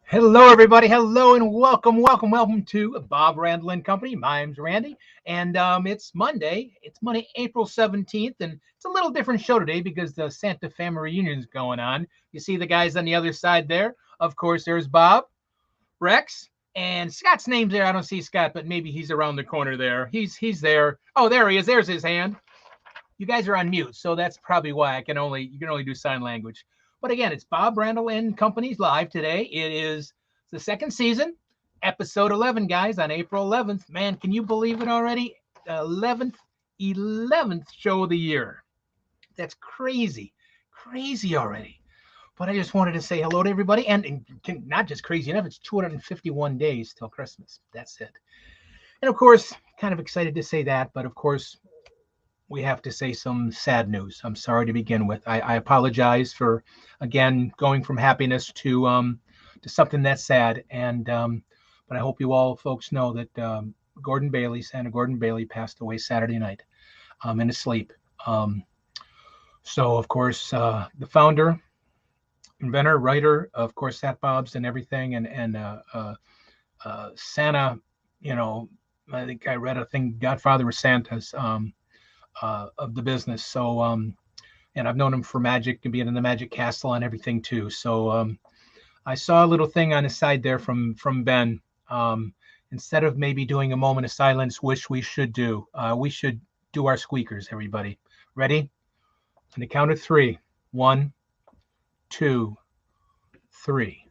Hello, everybody. Hello, and welcome to Bob Randall and Company. My name's Randy, and it's Monday. It's Monday, April 17th, and it's a little different show today because the Santa family reunion is going on. You see the guys on the other side there. Of course, there's Bob, Rex, and Scott's name's there. I don't see Scott, but maybe he's around the corner there. He's there. Oh, there he is. There's his hand. You guys are on mute, so that's probably why you can only do sign language. But again, it's Bob Randall and Company's live today. It is the second season, episode 11, guys, on April 11th. Man, can you believe it already? 11th show of the year. That's crazy already. But I just wanted to say hello to everybody, and not just crazy enough. It's 251 days till Christmas. That's it. And of course, kind of excited to say that, but of course, we have to say some sad news. I'm sorry to begin with. I apologize for again going from happiness to something that's sad. And but I hope you all folks know that Santa Gordon Bailey, passed away Saturday night in his sleep. So of course the founder, inventor, writer, of course, Sat Bob's and everything, and Santa. I think I read a thing. Godfather of Santa's. Of the business. So, and I've known him for magic and being in the Magic Castle and everything too. So, I saw a little thing on his side there from Ben. Instead of maybe doing a moment of silence, which we should do our squeakers, everybody. Ready? On the count of three. 1, 2, 3.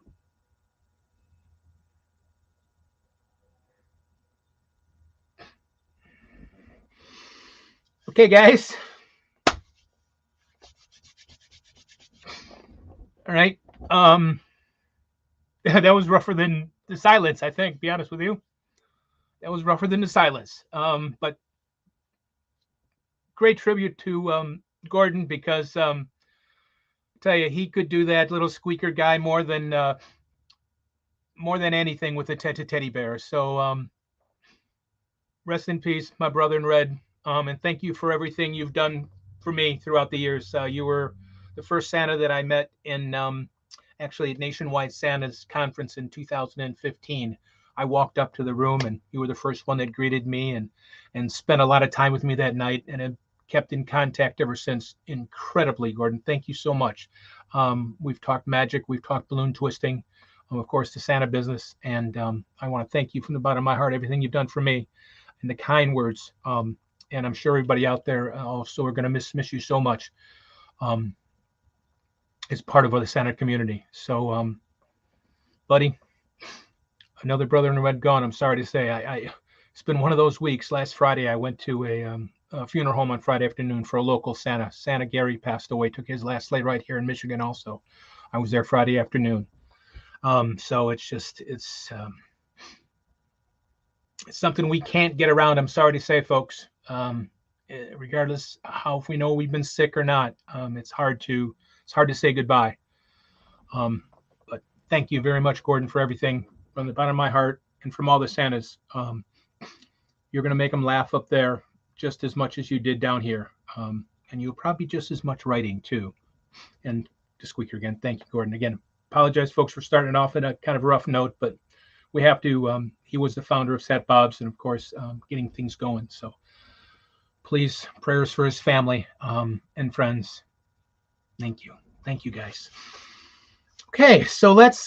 Okay, guys. All right. That was rougher than the silence, I think, be honest with you. That was rougher than the silence. But great tribute to Gordon because I tell you, he could do that little squeaker guy more than anything with a teddy bear. So rest in peace, my brother in red. And thank you for everything you've done for me throughout the years. You were the first Santa that I met in actually Nationwide Santa's conference in 2015. I walked up to the room and you were the first one that greeted me and spent a lot of time with me that night and have kept in contact ever since. Incredibly, Gordon. Thank you so much. We've talked magic. We've talked balloon twisting. Of course, the Santa business. And I want to thank you from the bottom of my heart, everything you've done for me and the kind words. And I'm sure everybody out there also are going to miss you so much as part of the Santa community. So, buddy, another brother in red gone. I'm sorry to say. It's been one of those weeks. Last Friday, I went to a funeral home on Friday afternoon for a local Santa. Santa Gary passed away, took his last sleigh right here in Michigan also. I was there Friday afternoon. So it's something we can't get around. I'm sorry to say, folks. Regardless how if we know we've been sick or not, it's hard to say goodbye. But thank you very much, Gordon, for everything from the bottom of my heart and from all the Santas. You're going to make them laugh up there just as much as you did down here, and you'll probably just as much writing too. And to squeaker again, thank you, Gordon. Again, apologize, folks, for starting off in a kind of rough note, but we have to. He was the founder of Sat Bob's, and of course, getting things going. So. Please, prayers for his family and friends. Thank you, guys. Okay, so let's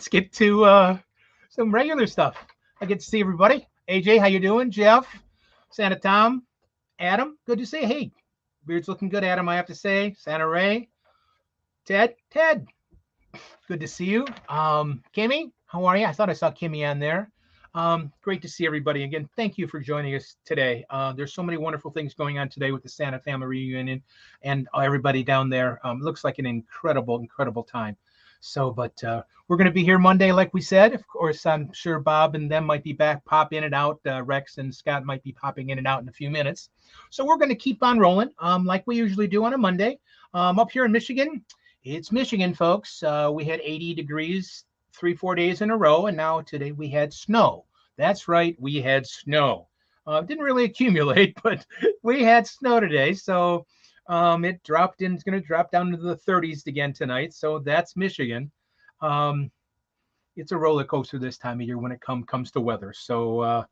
get to some regular stuff. I get to see everybody. AJ, how you doing? Jeff, Santa Tom, Adam, good to see you. Hey, beard's looking good, Adam. I have to say. Santa Ray, Ted, good to see you. Kimmy, how are you? I thought I saw Kimmy on there. Great to see everybody again. Thank you for joining us today. There's so many wonderful things going on today with the Santa family reunion and everybody down there. Looks like an incredible time. So, but we're going to be here Monday, like we said. Of course, I'm sure Bob and them might be back, pop in and out. Rex and Scott might be popping in and out in a few minutes. So we're going to keep on rolling like we usually do on a Monday. Up here in Michigan, it's Michigan, folks. We had 80 degrees 3-4 days in a row, and now today we had snow. That's right, we had snow. Didn't really accumulate, but we had snow today, so it dropped in. It's going to drop down to the 30s again tonight, so that's Michigan. it's a roller coaster this time of year when it comes to weather. So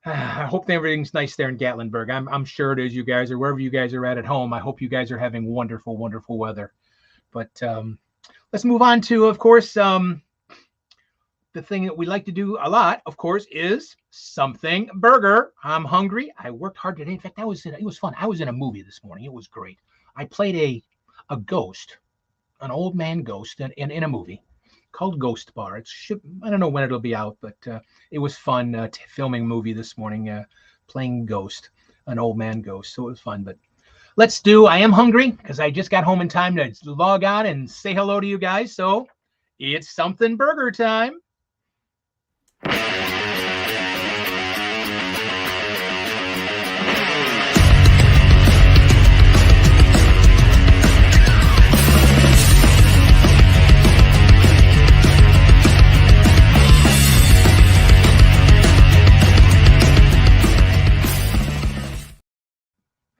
I hope everything's nice there in Gatlinburg. I'm sure it is, you guys, or wherever you guys are at home. I hope you guys are having wonderful, wonderful weather. But let's move on to, of course, the thing that we like to do a lot, of course, is something burger. I'm hungry. I worked hard today. In fact, it was fun. I was in a movie this morning. It was great. I played a ghost, an old man ghost in a movie called Ghost Bar. I don't know when it'll be out, but it was fun filming a movie this morning, playing Ghost, an old man ghost. So it was fun. But I am hungry because I just got home in time to log on and say hello to you guys. So it's something burger time.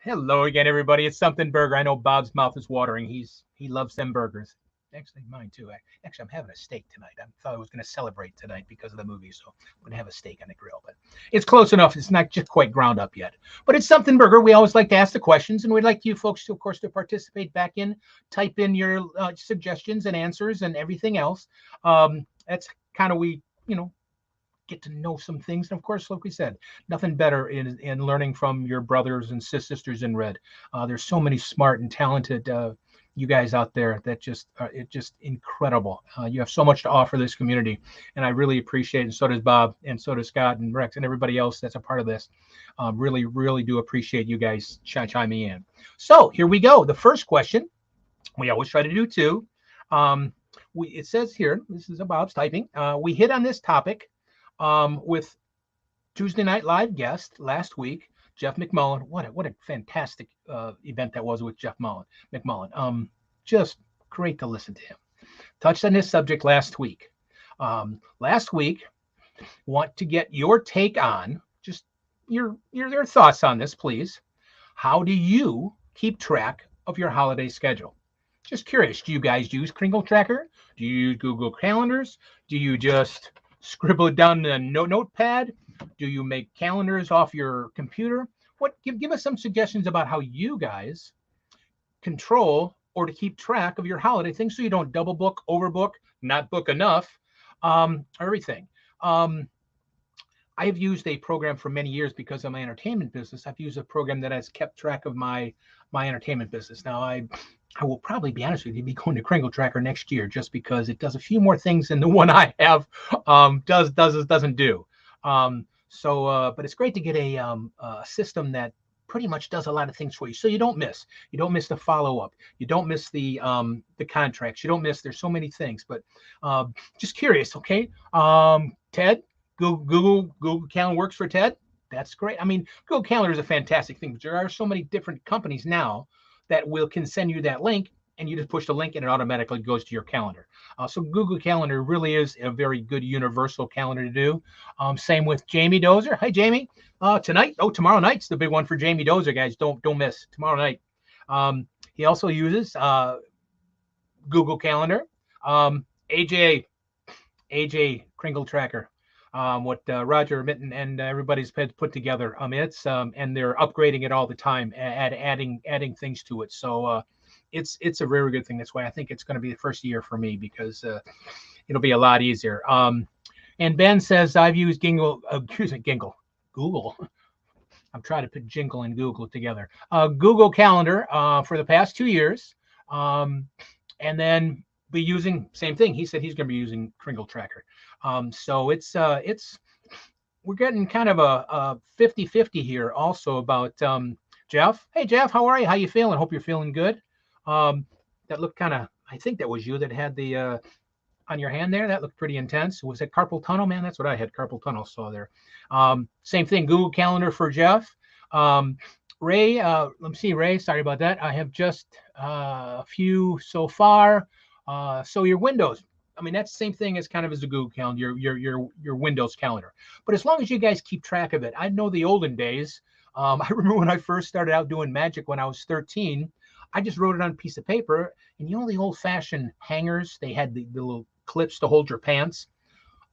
Hello again, everybody. It's Something Burger. I know Bob's mouth is watering. He loves them burgers. Actually, mine too. Actually, I'm having a steak tonight. I thought I was going to celebrate tonight because of the movie, so I'm going to have a steak on the grill. But it's close enough. It's not just quite ground up yet. But it's Something Burger. We always like to ask the questions, and we'd like you folks, to, of course, to participate back in, type in your suggestions and answers and everything else. That's kind of get to know some things. And of course, like we said, nothing better in learning from your brothers and sisters in red. There's so many smart and talented you guys out there that it's just incredible. You have so much to offer this community, and I really appreciate it. And so does Bob, and so does Scott and Rex and everybody else that's a part of this. Really, really do appreciate you guys chiming in. So here we go. The first question, we always try to do two. It says here, this is Bob's typing. We hit on this topic with Tuesday Night Live guest last week, Jeff McMullen. What a fantastic event that was with Jeff McMullen. Just great to listen to him. Touched on this subject last week. Want to get your take on just your thoughts on this, please. How do you keep track of your holiday schedule? Just curious. Do you guys use Kringle Tracker? Do you use Google Calendars? Do you just scribble it down in a notepad? Do you make calendars off your computer? Give us some suggestions about how you guys control or to keep track of your holiday things so you don't double book, overbook, not book enough, everything. I've used a program for many years because of my entertainment business. I've used a program that has kept track of my entertainment business. Now, I will probably be honest with you, be going to Kringle Tracker next year just because it does a few more things than the one I have doesn't do. But it's great to get a system that pretty much does a lot of things for you, so you don't miss the follow-up, you don't miss the contracts, you don't miss. There's so many things, but just curious. Okay, Ted, Google Calendar works for Ted. That's great. I mean, Google Calendar is a fantastic thing, but there are so many different companies now that can send you that link, and you just push the link and it automatically goes to your calendar. So Google Calendar really is a very good universal calendar to do. Same with Jamie Dozer. Hi, Jamie. Tomorrow night's the big one for Jamie Dozer, guys. Don't miss tomorrow night. He also uses Google Calendar. AJ Kringle Tracker. What Roger Mitten and everybody's put together. And they're upgrading it all the time, adding things to it. So it's a very good thing. That's why I think it's going to be the first year for me, because it'll be a lot easier. And Ben says, I've used Google. I'm trying to put Jingle and Google together. Google Calendar for the past 2 years, and then be using same thing. He said he's going to be using Kringle Tracker. So we're getting kind of a 50-50 here also about Jeff. Hey, Jeff, how are you? How you feeling? Hope you're feeling good. That looked kind of, I think that was you that had the on your hand there. That looked pretty intense. Was it carpal tunnel, man? That's what I had, carpal tunnel. Saw there. Same thing, Google Calendar for Jeff. Ray, let me see, Ray, sorry about that. I have just a few so far. So your Windows, I mean, that's the same thing as kind of as a Google Calendar, your Windows calendar. But as long as you guys keep track of it, I know the olden days. I remember when I first started out doing magic when I was 13, I just wrote it on a piece of paper, and the old-fashioned hangers, they had the little clips to hold your pants.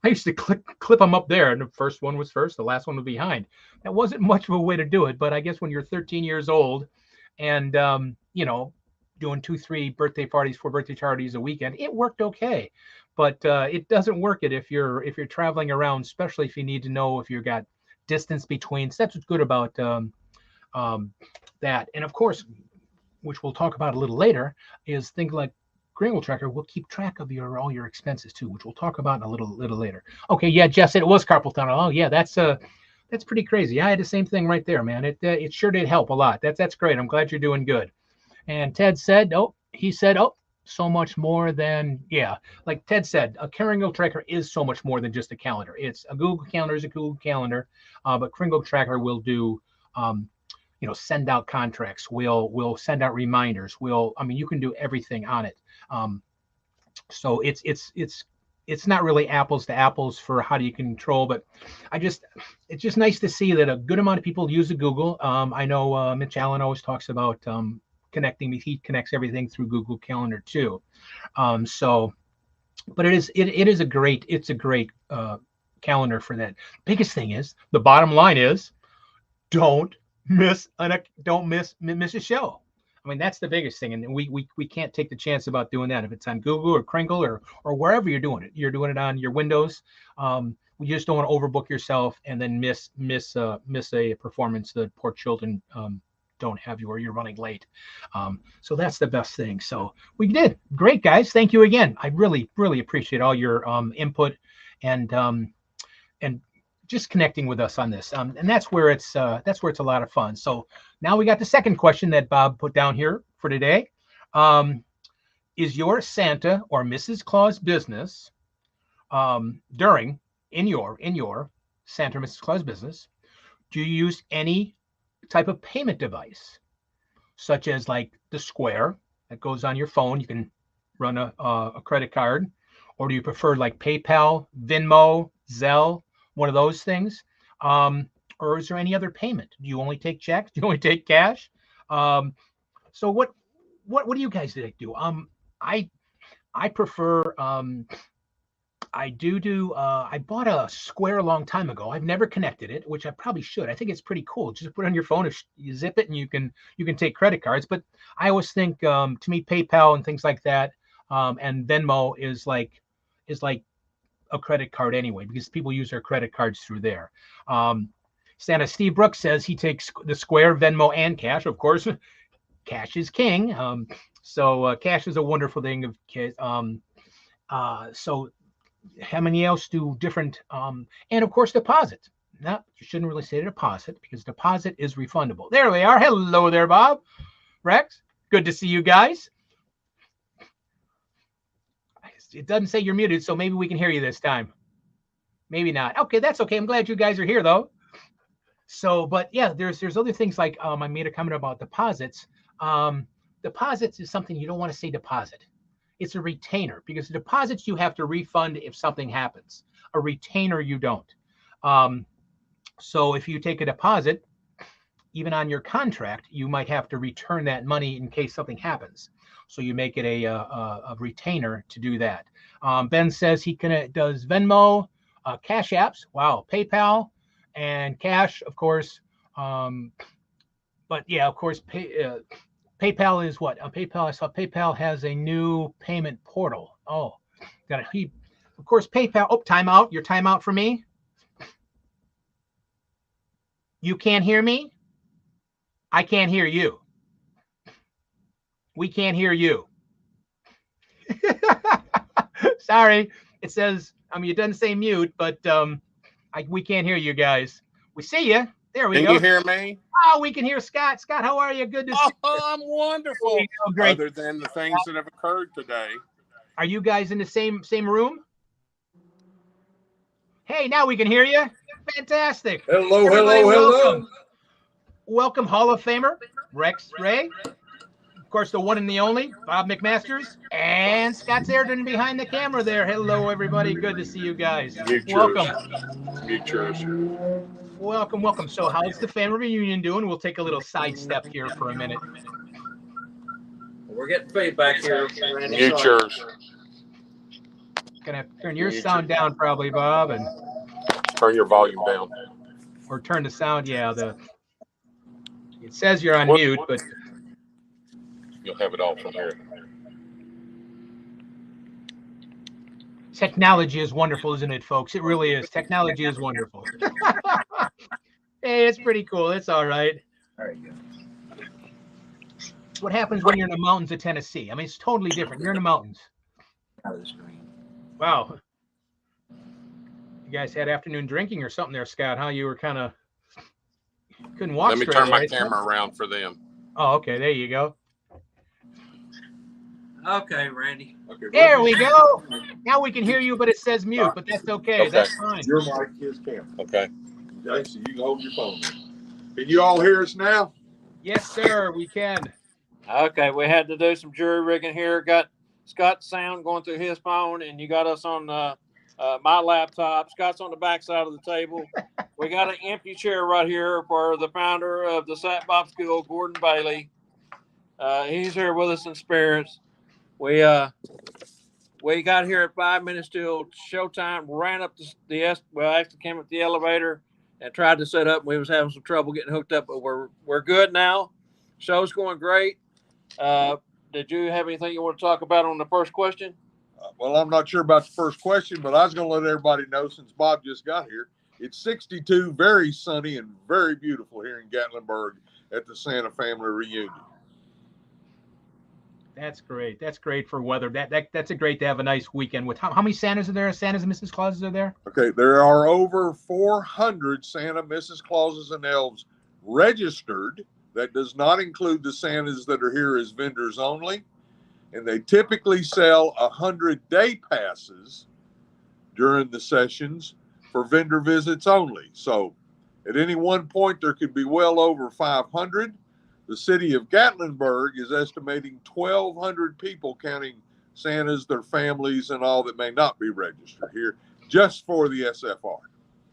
I used to clip them up there, and the first one was first, the last one was behind. That wasn't much of a way to do it, but I guess when you're 13 years old and you know, doing 2-3 birthday parties, 4 birthday parties a weekend, it worked okay. But it doesn't work it if you're traveling around, especially if you need to know if you've got distance between. So that's what's good about that. And of course, which we'll talk about a little later, is things like Gringo Tracker will keep track of all your expenses too, which we'll talk about in a little later. Okay, yeah, Jeff said it was carpal tunnel. Oh yeah, that's pretty crazy. I had the same thing right there, man. It sure did help a lot. That's great. I'm glad you're doing good. And Ted said, so much more than, yeah, like Ted said, a Kringle Tracker is so much more than just a calendar. It's a Google Calendar is a Google Calendar, but Kringle Tracker will do, you know, send out contracts. We'll send out reminders. I mean, you can do everything on it. So it's not really apples to apples for how do you control, but it's just nice to see that a good amount of people use the Google. I know Mitch Allen always talks about connecting. He connects everything through Google Calendar too. So, but it is a great calendar for that. Biggest thing is, the bottom line is, don't miss a show. I mean, that's the biggest thing, and we can't take the chance about doing that. If it's on Google or Kringle or wherever you're doing it on your Windows. We just don't want to overbook yourself and then miss a performance that poor children don't have you, or you're running late. So that's the best thing. So we did great, guys. Thank you again. I really appreciate all your input and just connecting with us on this. And that's where it's a lot of fun. So now we got the second question that Bob put down here for today. Is your Santa or Mrs. Claus business in your Santa or Mrs. Claus business, do you use any type of payment device, such as like the Square that goes on your phone? You can run a credit card, or do you prefer like PayPal, Venmo, Zelle, one of those things? Or is there any other payment? Do you only take checks? Do you only take cash? So what do you guys do? I prefer, I bought a Square a long time ago. I've never connected it, which I probably should. I think it's pretty cool. Just put it on your phone, you zip it, and you can take credit cards. But I always think, to me, PayPal and things like that, and Venmo is like a credit card anyway, because people use their credit cards through there. Santa Steve Brooks says he takes the Square, Venmo, and cash. Of course, cash is king. So cash is a wonderful thing. So how many else do different, and of course, deposit. Now, you shouldn't really say deposit, because deposit is refundable. There we are. Hello there, Bob. Rex, good to see you guys. It doesn't say you're muted, so maybe we can hear you this time. Maybe not. Okay, that's okay. I'm glad you guys are here, though. So, but yeah, there's other things like, I made a comment about deposits. Deposits is something you don't want to say deposit. It's a retainer, because the deposits you have to refund if something happens. A retainer you don't. So if you take a deposit, even on your contract, you might have to return that money in case something happens. So you make it a retainer to do that. Ben says he does Venmo, Cash Apps, wow, PayPal, and cash, of course. But yeah, of course, PayPal is what? PayPal, I saw PayPal has a new payment portal. Oh, got it. Of course, PayPal. Oh, timeout. Your timeout for me. You can't hear me? I can't hear you. We can't hear you. Sorry. It says, it doesn't say mute, but we can't hear you guys. We see you. There we go. Can you hear me? Oh, we can hear Scott. Scott, how are you? Good to see you. I'm wonderful. Great. Other than the things that have occurred today. Are you guys in the same room? Hey, now we can hear you. Fantastic. Hello, Everybody, hello. Welcome, Hall of Famer, Rex Ray. Of course, the one and the only, Bob McMasters. And Scott's Ayrton behind the camera there. Hello, everybody. Good to see you guys. Welcome. Welcome. So how's the family reunion doing? We'll take a little sidestep here for a minute. We're getting feedback here. Mute yours. Gonna have to turn your sound down probably, Bob, and Turn your volume down. or turn the sound. Yeah, it says you're on What? mute, but You'll have it all from here. technology is wonderful, isn't it, folks? It really is. Technology is wonderful. Hey, it's pretty cool. It's all right. There you go. It's what happens when you're in the mountains of Tennessee. I mean, it's totally different. You're in the mountains. Out of the screen. Wow. You guys had afternoon drinking or something there, Scott? How you were kind of couldn't walk Let me straight, turn my right? camera around for them. Oh, okay. There you go. Okay, Randy. Okay. There we go. Now we can hear you, but it says mute, but that's okay. Okay. That's fine. Your mic is camera. Okay. Okay, so you can hold your phone. Can you all hear us now? Yes, sir. We can. Okay, we had to do some jury rigging here. Got Scott's sound going through his phone, and you got us on my laptop. Scott's on the back side of the table. We got an empty chair right here for the founder of the Sat Bob School, Gordon Bailey. He's here with us in spirits. We got here at 5 minutes till showtime. Ran up actually came up the elevator and tried to set up. We was having some trouble getting hooked up, but we're good now. Show's going great. Did you have anything you want to talk about on the first question? Well, I'm not sure about the first question, but I was going to let everybody know since Bob just got here. It's 62, very sunny and very beautiful here in Gatlinburg at the Santa family reunion. That's great. That's great for weather. That's a great to have a nice weekend with. How many Santas are there? Santas and Mrs. Clauses are there? Okay, there are over 400 Santa, Mrs. Clauses, and elves registered. That does not include the Santas that are here as vendors only. And they typically sell 100 day passes during the sessions for vendor visits only. So at any one point, there could be well over 500. The city of Gatlinburg is estimating 1,200 people, counting Santas, their families, and all that may not be registered here, just for the SFR.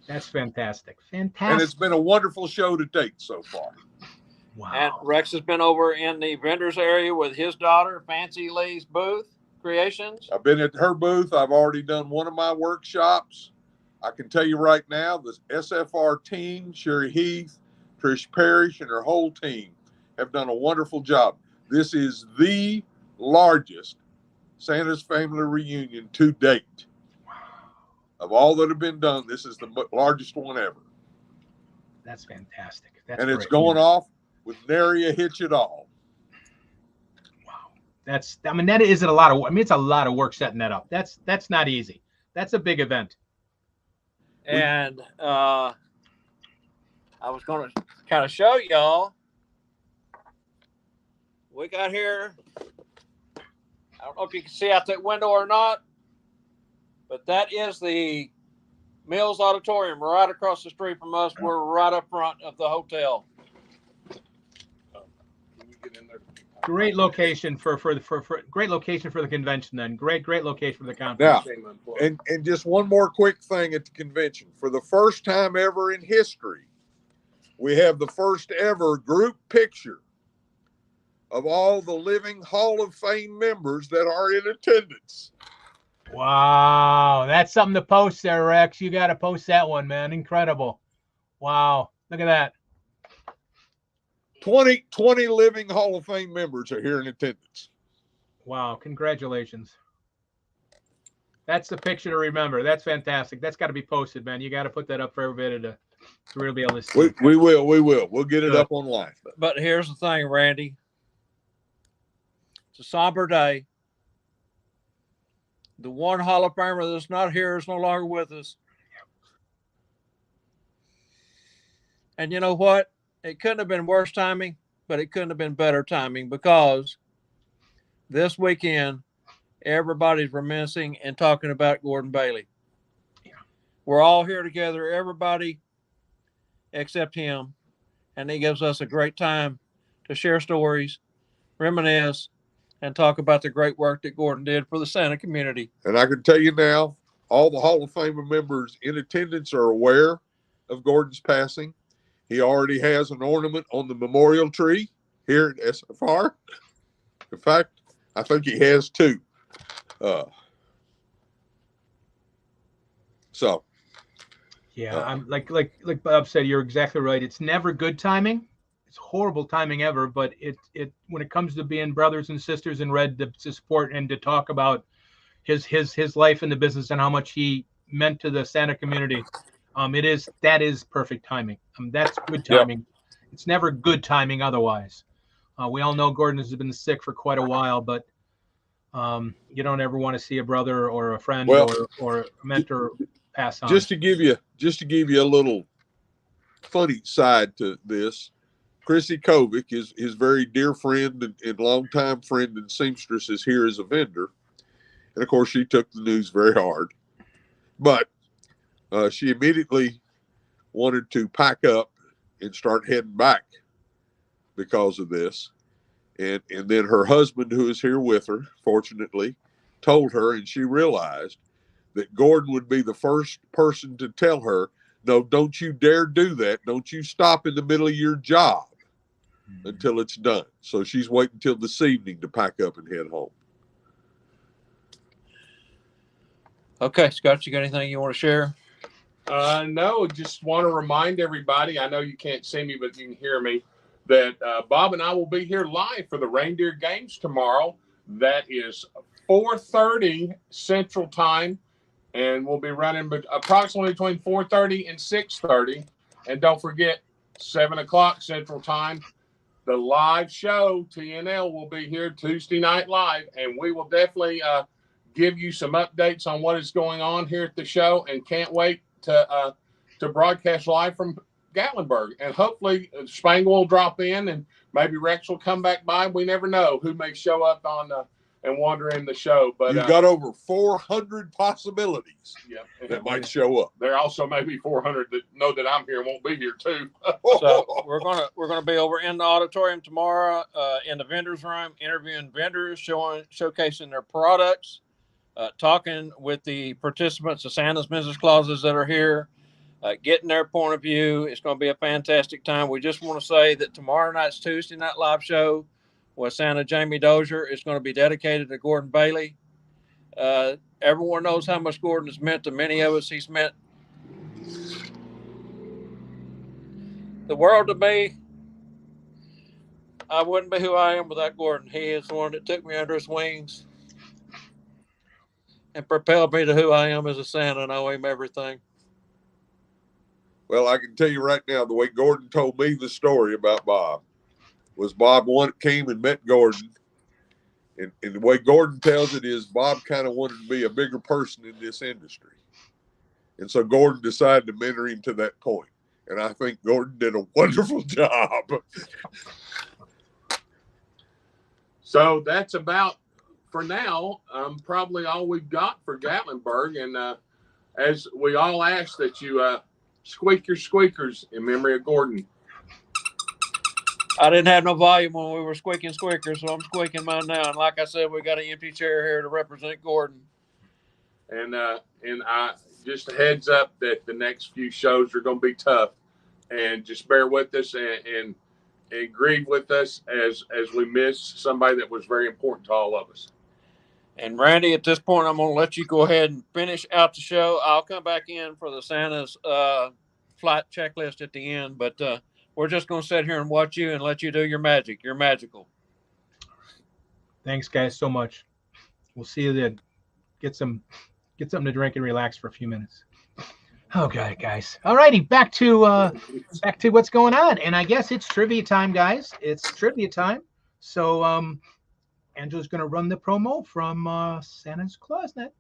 That's fantastic. Fantastic. And it's been a wonderful show to date so far. Wow. And Rex has been over in the vendors area with his daughter, Fancy Lee's booth creations. I've been at her booth. I've already done one of my workshops. I can tell you right now, the SFR team, Sherry Heath, Trish Parrish, and her whole team have done a wonderful job. This is the largest Santa's family reunion to date. Of all that have been done, this is the largest one ever. That's fantastic. That's and it's great. going off with nary a hitch at all. Wow. That is a lot of, it's a lot of work setting that up. That's not easy. That's a big event. And I was going to kind of show y'all. We got here. I don't know if you can see out that window or not, but that is the Mills Auditorium right across the street from us. We're right up front of the hotel. Great location for great location for the convention. Then great location for the conference. Now, and just one more quick thing at the convention. For the first time ever in history, we have the first ever group picture of all the living Hall of Fame members that are in attendance. Wow, that's something to post there, Rex. You got to post that one, man. Incredible. Wow, look at that. 20 living Hall of Fame members are here in attendance. Wow, congratulations. That's the picture to remember. That's fantastic. That's got to be posted, man. You got to put that up for everybody to really be able to see. We will. We'll get it up online. But here's the thing, Randy. It's a somber day. The one Hall of Famer that's not here is no longer with us. And you know what? It couldn't have been worse timing, but it couldn't have been better timing, because this weekend, everybody's reminiscing and talking about Gordon Bailey. Yeah. We're all here together, everybody except him. And he gives us a great time to share stories, reminisce, and talk about the great work that Gordon did for the Santa community. And I can tell you now, all the Hall of Fame members in attendance are aware of Gordon's passing. He already has an ornament on the memorial tree here at SFR. In fact, I think he has two. So, yeah, I'm like Bob said, you're exactly right. It's never good timing. It's horrible timing ever, but it when it comes to being brothers and sisters in red to support and to talk about his life in the business and how much he meant to the Santa community, that is perfect timing. That's good Yep. timing. It's never good timing otherwise. We all know Gordon has been sick for quite a while, but you don't ever want to see a brother or a friend or a mentor pass on. Just to give you a little funny side to this, Chrissy Kovic, his very dear friend and longtime friend and seamstress, is here as a vendor. And of course, she took the news very hard. But she immediately wanted to pack up and start heading back because of this. And then her husband, who is here with her, fortunately, told her, and she realized that Gordon would be the first person to tell her, no, don't you dare do that. Don't you stop in the middle of your job until it's done. So she's waiting until this evening to pack up and head home. Okay, Scott, you got anything you want to share? No, just want to remind everybody, I know you can't see me, but you can hear me, that Bob and I will be here live for the Reindeer Games tomorrow. That is 4:30 Central Time, and we'll be running approximately between 4:30 and 6:30. And don't forget, 7 o'clock Central Time, the live show, TNL, will be here Tuesday night live, and we will definitely give you some updates on what is going on here at the show, and can't wait to broadcast live from Gatlinburg. And hopefully Spangle will drop in, and maybe Rex will come back by. We never know who may show up on and wander in the show. But you've got over 400 possibilities that might show up. There also may be 400 that know that I'm here and won't be here too. So we're gonna be over in the auditorium tomorrow, in the vendors room, interviewing vendors, showcasing their products, talking with the participants of Santa's Mrs. Clauses that are here, getting their point of view. It's going to be a fantastic time. We just want to say that tomorrow night's Tuesday night live show with Santa Jamie Dozier is going to be dedicated to Gordon Bailey. Everyone knows how much Gordon has meant to many of us. He's meant the world to me. I wouldn't be who I am without Gordon. He is the one that took me under his wings and propelled me to who I am as a Santa, and I owe him everything. Well, I can tell you right now, the way Gordon told me the story about Bob was Bob came and met Gordon. And the way Gordon tells it is Bob kind of wanted to be a bigger person in this industry. And so Gordon decided to mentor him to that point. And I think Gordon did a wonderful job. So that's about, for now, probably all we've got for Gatlinburg. And as we all ask that you squeak your squeakers in memory of Gordon. I didn't have no volume when we were squeaking squeakers, so I'm squeaking mine now. And like I said, we got an empty chair here to represent Gordon. And I just a heads up that the next few shows are going to be tough, and just bear with us and grieve with us as we miss somebody that was very important to all of us. And Randy, at this point, I'm going to let you go ahead and finish out the show. I'll come back in for the Santa's flight checklist at the end, but we're just going to sit here and watch you and let you do your magic. You're magical. Thanks, guys, so much. We'll see you then. Get something to drink and relax for a few minutes. Okay, guys. All righty, back to what's going on. And I guess it's trivia time, guys. It's trivia time. So Angela's going to run the promo from Santa's Claus Net.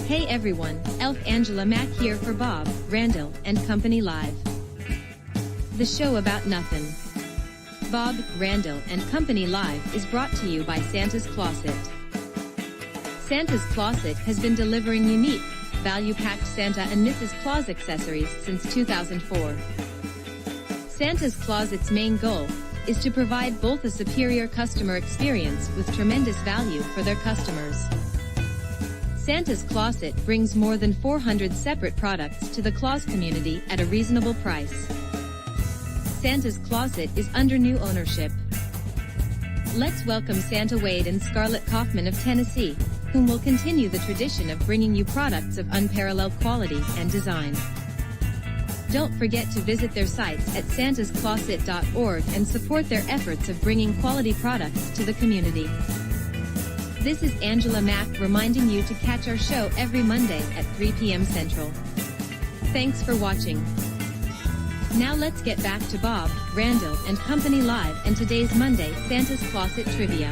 Hey everyone, Elf Angela Mack here for Bob, Randyl, and Company Live. The show about nothing. Bob, Randyl, and Company Live is brought to you by Santa's Closet. Santa's Closet has been delivering unique, value-packed Santa and Mrs. Claus accessories since 2004. Santa's Closet's main goal is to provide both a superior customer experience with tremendous value for their customers. Santa's Closet brings more than 400 separate products to the Claus community at a reasonable price. Santa's Closet is under new ownership, Let's welcome Santa Wade and Scarlett Kaufman of Tennessee, whom will continue the tradition of bringing you products of unparalleled quality and design. Don't forget to visit their sites at santascloset.org and support their efforts of bringing quality products to the community. This is Angela Mack reminding you to catch our show every Monday at 3 p.m. Central. Thanks for watching. Now let's get back to Bob, Randyl, and Company Live and today's Monday Santa's Closet Trivia.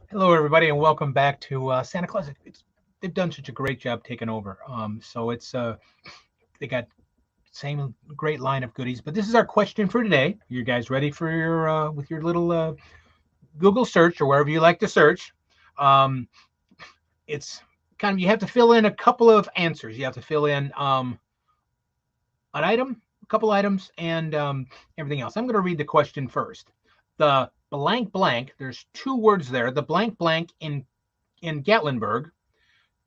Hello, everybody, and welcome back to Santa Claus. They've done such a great job taking over. So it's they got same great line of goodies. But this is our question for today. You guys ready for your with your little Google search or wherever you like to search? It's kind of, you have to fill in a couple of answers. You have to fill in an item, a couple items, and everything else. I'm going to read the question first. The blank blank, there's two words there. The blank blank in Gatlinburg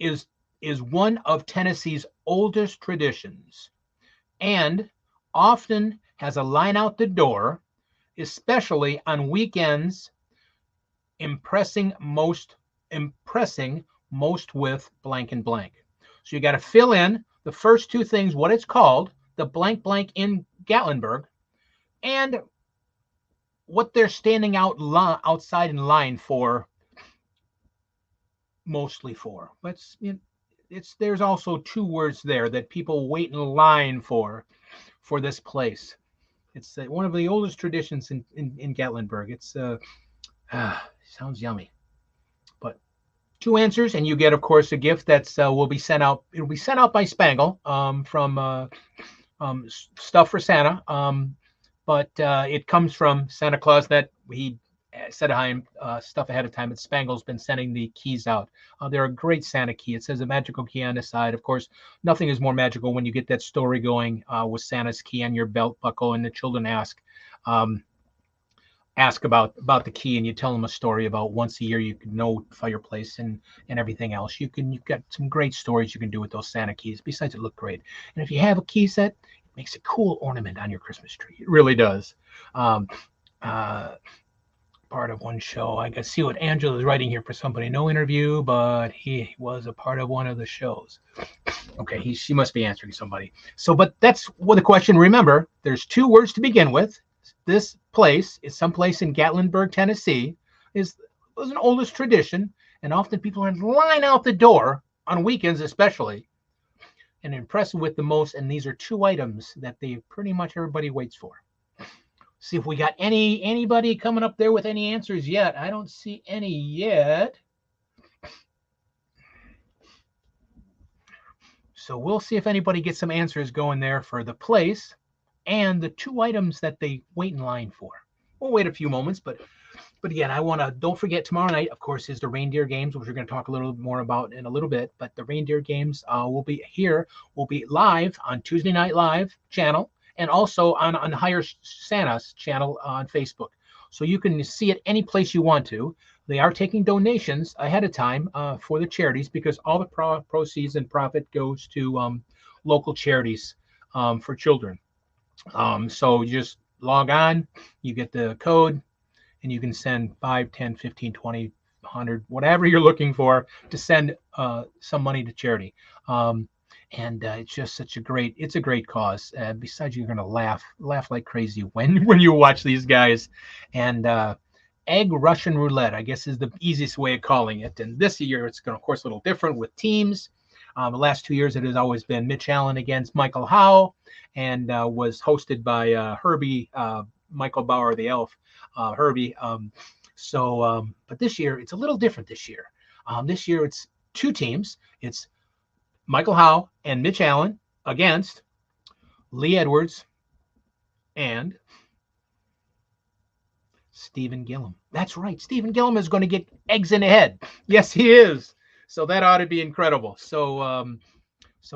is one of Tennessee's oldest traditions and often has a line out the door, especially on weekends, impressing most with blank and blank. So you got to fill in the first two things, what it's called, the blank blank in Gatlinburg, and what they're standing outside in line for, mostly for. There's also two words there that people wait in line for this place. It's one of the oldest traditions in Gatlinburg. It's sounds yummy. But two answers, and you get, of course, a gift that's will be sent out. It'll be sent out by Spangle from Stuff for Santa. But it comes from Santa Claus that he said stuff ahead of time. That Spangle's been sending the keys out. They're a great Santa key. It says a magical key on the side. Of course, nothing is more magical when you get that story going with Santa's key on your belt buckle, and the children ask about the key, and you tell them a story about once a year you can know fireplace and everything else. You've got some great stories you can do with those Santa keys. Besides, it look great. And if you have a key set, it makes a cool ornament on your Christmas tree. It really does. Part of one show. I can see what Angela is writing here for somebody. No interview, but he was a part of one of the shows. Okay, she must be answering somebody. So, but that's what the question. Remember, there's two words to begin with. This place is someplace in Gatlinburg, Tennessee. Was an oldest tradition, and often people are in line out the door on weekends, especially, and impressed with the most. And these are two items that pretty much everybody waits for. See if we got anybody coming up there with any answers yet. I don't see any yet. So we'll see if anybody gets some answers going there for the place and the two items that they wait in line for. We'll wait a few moments, but again, don't forget, tomorrow night, of course, is the reindeer games, which we're going to talk a little more about in a little bit. But the reindeer games will be live on Tuesday Night Live channel, and also on Higher Santa's channel on Facebook. So you can see it any place you want to. They are taking donations ahead of time for the charities, because all the proceeds and profit goes to local charities for children. So you just log on, you get the code, and you can send 5, 10, 15, 20, 100, whatever you're looking for, to send some money to charity. And it's just a great cause. Besides, you're going to laugh like crazy when you watch these guys. And egg Russian roulette, I guess, is the easiest way of calling it. And this year, it's going to, of course, a little different with teams. The last 2 years, it has always been Mitch Allen against Michael Howe, and was hosted by Herbie, Michael Bauer, the elf, Herbie. But this year, it's a little different this year. This year, it's two teams. It's Michael Howe and Mitch Allen against Lee Edwards and Stephen Gillum. That's right. Stephen Gillum is going to get eggs in the head. Yes, he is. So that ought to be incredible. So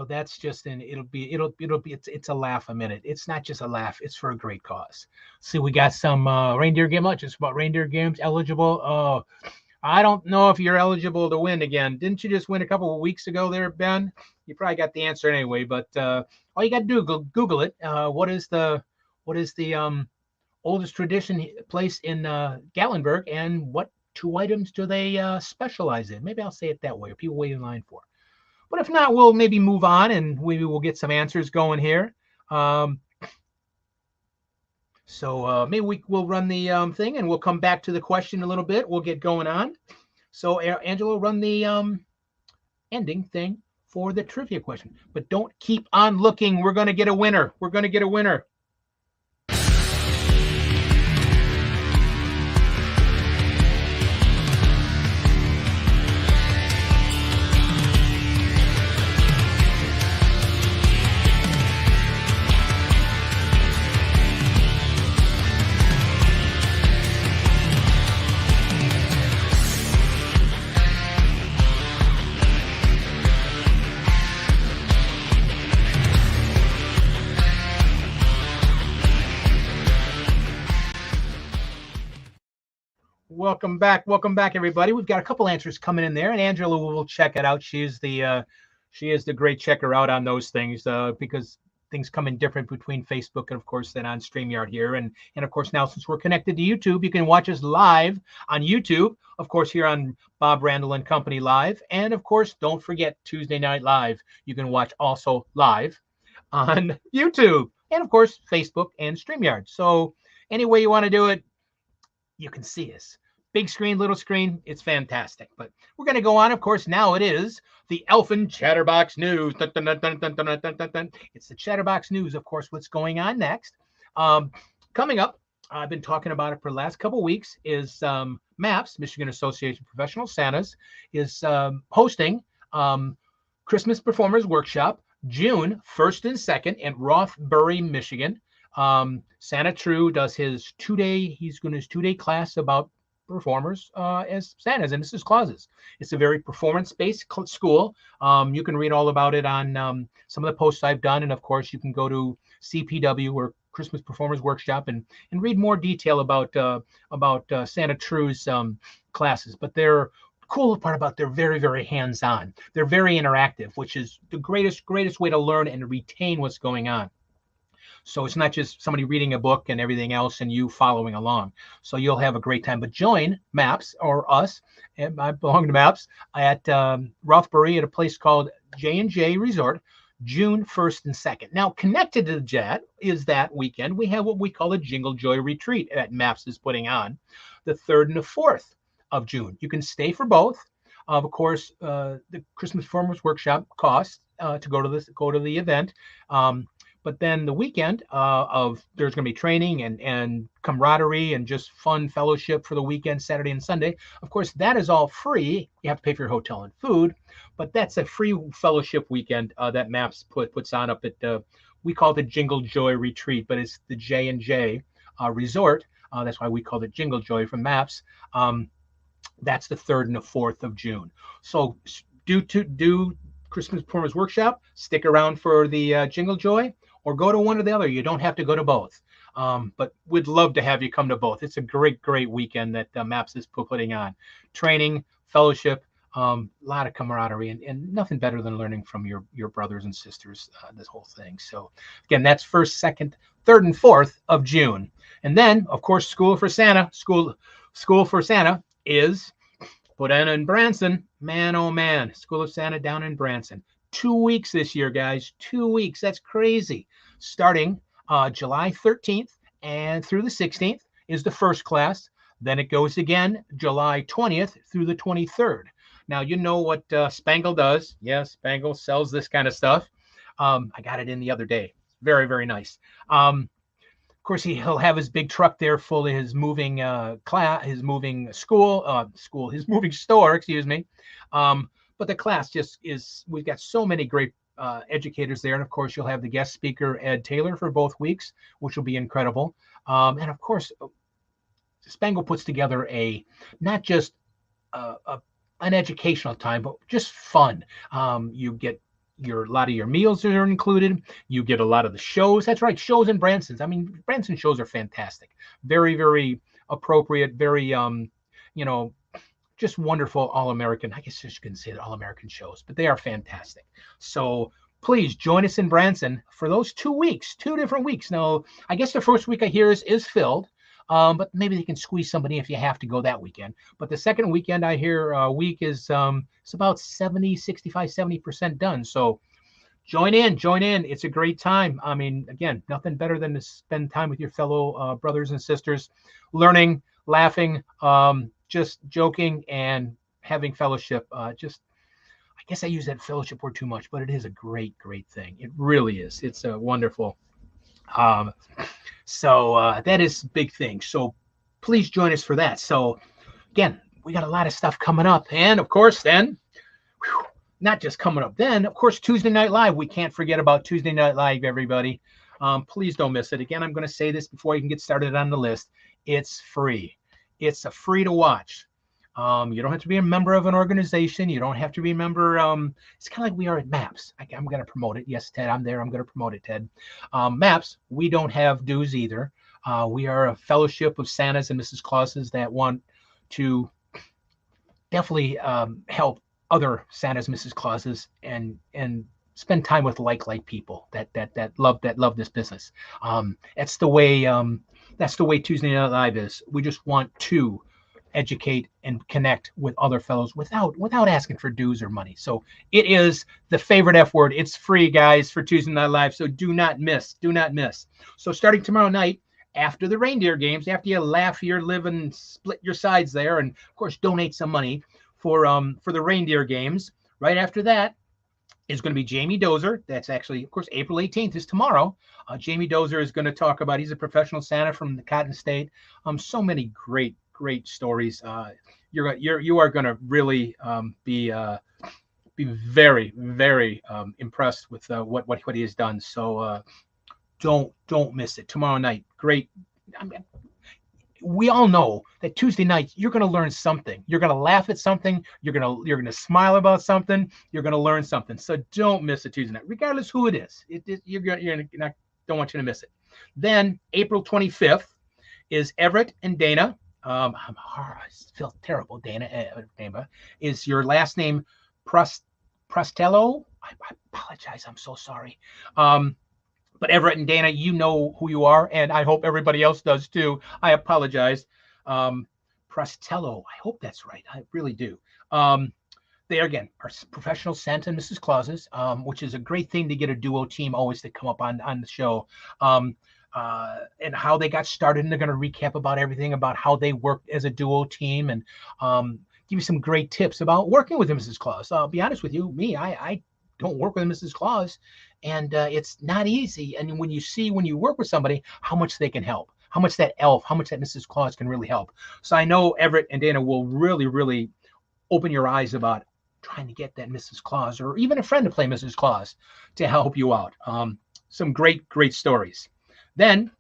that's just it's a laugh a minute. It's not just a laugh. It's for a great cause. See, we got some reindeer game, just about reindeer games eligible. I don't know if you're eligible to win again. Didn't you just win a couple of weeks ago there, Ben? You probably got the answer anyway, but all you got to do Google it. What is the oldest tradition place in Gatlinburg, and what two items do they specialize in? Maybe I'll say it that way, or people wait in line for. But if not, we'll maybe move on, and maybe we'll get some answers going here. So maybe we'll run the thing, and we'll come back to the question a little bit. We'll get going on. So Angelo, run the ending thing for the trivia question. But don't keep on looking. We're going to get a winner. We're going to get a winner. Welcome back, everybody. We've got a couple answers coming in there, and Angela will check it out. She is the great checker out on those things because things come in different between Facebook and, of course, then on StreamYard here, and of course now since we're connected to YouTube, you can watch us live on YouTube, of course here on Bob Randyl and Company Live, and of course don't forget Tuesday Night Live. You can watch also live on YouTube, and of course Facebook and StreamYard. So any way you want to do it, you can see us. Big screen, little screen, it's fantastic. But we're going to go on. Of course, now it is the Elfin Chatterbox News. Dun, dun, dun, dun, dun, dun, dun, dun, dun. It's the Chatterbox News, of course, what's going on next. Coming up, I've been talking about it for the last couple of weeks, is MAPS, Michigan Association of Professional Santas, is hosting Christmas Performers Workshop, June 1st and 2nd in Rothbury, Michigan. Santa True does his two-day class about performers as Santas and Mrs. Clauses. It's a very performance-based school. You can read all about it on some of the posts I've done, and of course you can go to CPW or Christmas Performers Workshop and read more detail about Santa True's classes. But they're cool part about they're very, very hands-on. They're very interactive, which is the greatest way to learn and retain what's going on. So it's not just somebody reading a book and everything else and you following along. So you'll have a great time. But join MAPS or us, and I belong to MAPS, at Rothbury at a place called J&J Resort, June 1st and 2nd. Now, connected to that is that weekend, we have what we call a Jingle Joy Retreat that MAPS is putting on the 3rd and the 4th of June. You can stay for both. Of course, the Christmas Performers Workshop costs to go to the event. But then the weekend there's going to be training and camaraderie and just fun fellowship for the weekend, Saturday and Sunday. Of course, that is all free. You have to pay for your hotel and food, but that's a free fellowship weekend that MAPS puts on up at we call it the Jingle Joy Retreat, but it's the J&J Resort. That's why we called it Jingle Joy from MAPS. That's the 3rd and the 4th of June. So do Christmas Performers Workshop, stick around for the Jingle Joy, or go to one or the other. You don't have to go to both. But we'd love to have you come to both. It's a great weekend that MAPS is putting on. Training, fellowship, a lot of camaraderie, and nothing better than learning from your brothers and sisters, this whole thing. So again, that's 1st, 2nd, 3rd, and 4th of June. And then, of course, School for Santa is put in Branson. Man, oh man, School of Santa down in Branson. 2 weeks this year, guys. 2 weeks. That's crazy. Starting July 13th and through the 16th is the first class. Then it goes again July 20th through the 23rd. Now, you know what Spangle does. Yes, Spangle sells this kind of stuff. I got it in the other day. Very, very nice. Of course, he'll have his big truck there full of his moving his moving store, excuse me. But the class just is, we've got so many great educators there. And of course, you'll have the guest speaker, Ed Taylor, for both weeks, which will be incredible. And of course, Spangle puts together not just an educational time, but just fun. You get a lot of your meals are included. You get a lot of the shows. That's right, shows in Branson's. I mean, Branson shows are fantastic. Very, very appropriate. Very, just wonderful All-American. I guess you can say All-American shows, but they are fantastic. So please join us in Branson for those 2 weeks, 2 different weeks. Now, I guess the first week I hear is filled, but maybe they can squeeze somebody if you have to go that weekend. But the second weekend I hear week is it's about 70% done. So join in. It's a great time. I mean, again, nothing better than to spend time with your fellow brothers and sisters, learning, laughing, just joking, and having fellowship. I guess I use that fellowship word too much, but it is a great thing. It really is. It's a wonderful. So that is a big thing. So please join us for that. So again, we got a lot of stuff coming up, and of course, then. Not just coming up then, of course, Tuesday Night Live. We can't forget about Tuesday Night Live, everybody. Please don't miss it. Again, I'm going to say this before you can get started on the list. It's free. It's free to watch. You don't have to be a member of an organization. You don't have to be a member. It's kind of like we are at MAPS. I'm going to promote it. Yes, Ted, I'm there. I'm going to promote it, Ted. MAPS, we don't have dues either. We are a fellowship of Santas and Mrs. Clauses that want to definitely help other Santas, Mrs. Clauses, and spend time with like people that love this business. That's the way Tuesday Night Live is. We just want to educate and connect with other fellows without asking for dues or money. So it is the favorite F word. It's free, guys, for Tuesday Night Live. So do not miss. So starting tomorrow night, after the reindeer games, after you laugh your live and split your sides there, and of course donate some money for the reindeer games. Right after that is going to be Jamie Dozer. That's actually, of course, April 18th is tomorrow. Jamie Dozer is going to talk about, he's a professional Santa from the Cotton State. So many great stories. You are going to really be very impressed with what he has done. So don't miss it tomorrow night. Great. We all know that Tuesday night you're going to learn something. You're going to laugh at something. You're going to smile about something. You're going to learn something. So don't miss a Tuesday night, regardless who it is. Don't want you to miss it. Then April 25th is Everett and Dana. I feel terrible. Dana is your last name Prostello? I apologize. I'm so sorry. But Everett and Dana, you know who you are, and I hope everybody else does too. I apologize. Prostello, I hope that's right. I really do. They, again, are professional Santa and Mrs. Clauses, which is a great thing to get a duo team always to come up on the show. And how they got started, and they're going to recap about everything about how they worked as a duo team, and give you some great tips about working with Mrs. Claus. I'll be honest with you, I don't work with Mrs. Claus, and it's not easy. And when you work with somebody, how much they can help, how much that Mrs. Claus can really help. So I know Everett and Dana will really open your eyes about trying to get that Mrs. Claus, or even a friend to play Mrs. Claus, to help you out. Some great stories. Then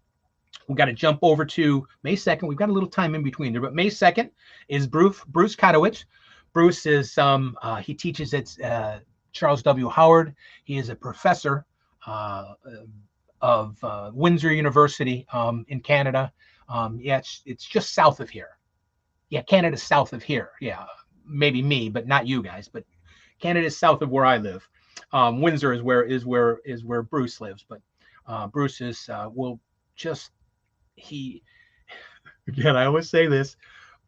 we got to jump over to May 2nd. We've got a little time in between there, but May 2nd is Bruce Kotowicz. Bruce is he teaches at Charles W. Howard. He is a professor of Windsor University in Canada. It's just south of here. Yeah, Canada's south of here. Yeah, maybe me, but not you guys. But Canada's south of where I live. Windsor is where Bruce lives. But Bruce is again, I always say this,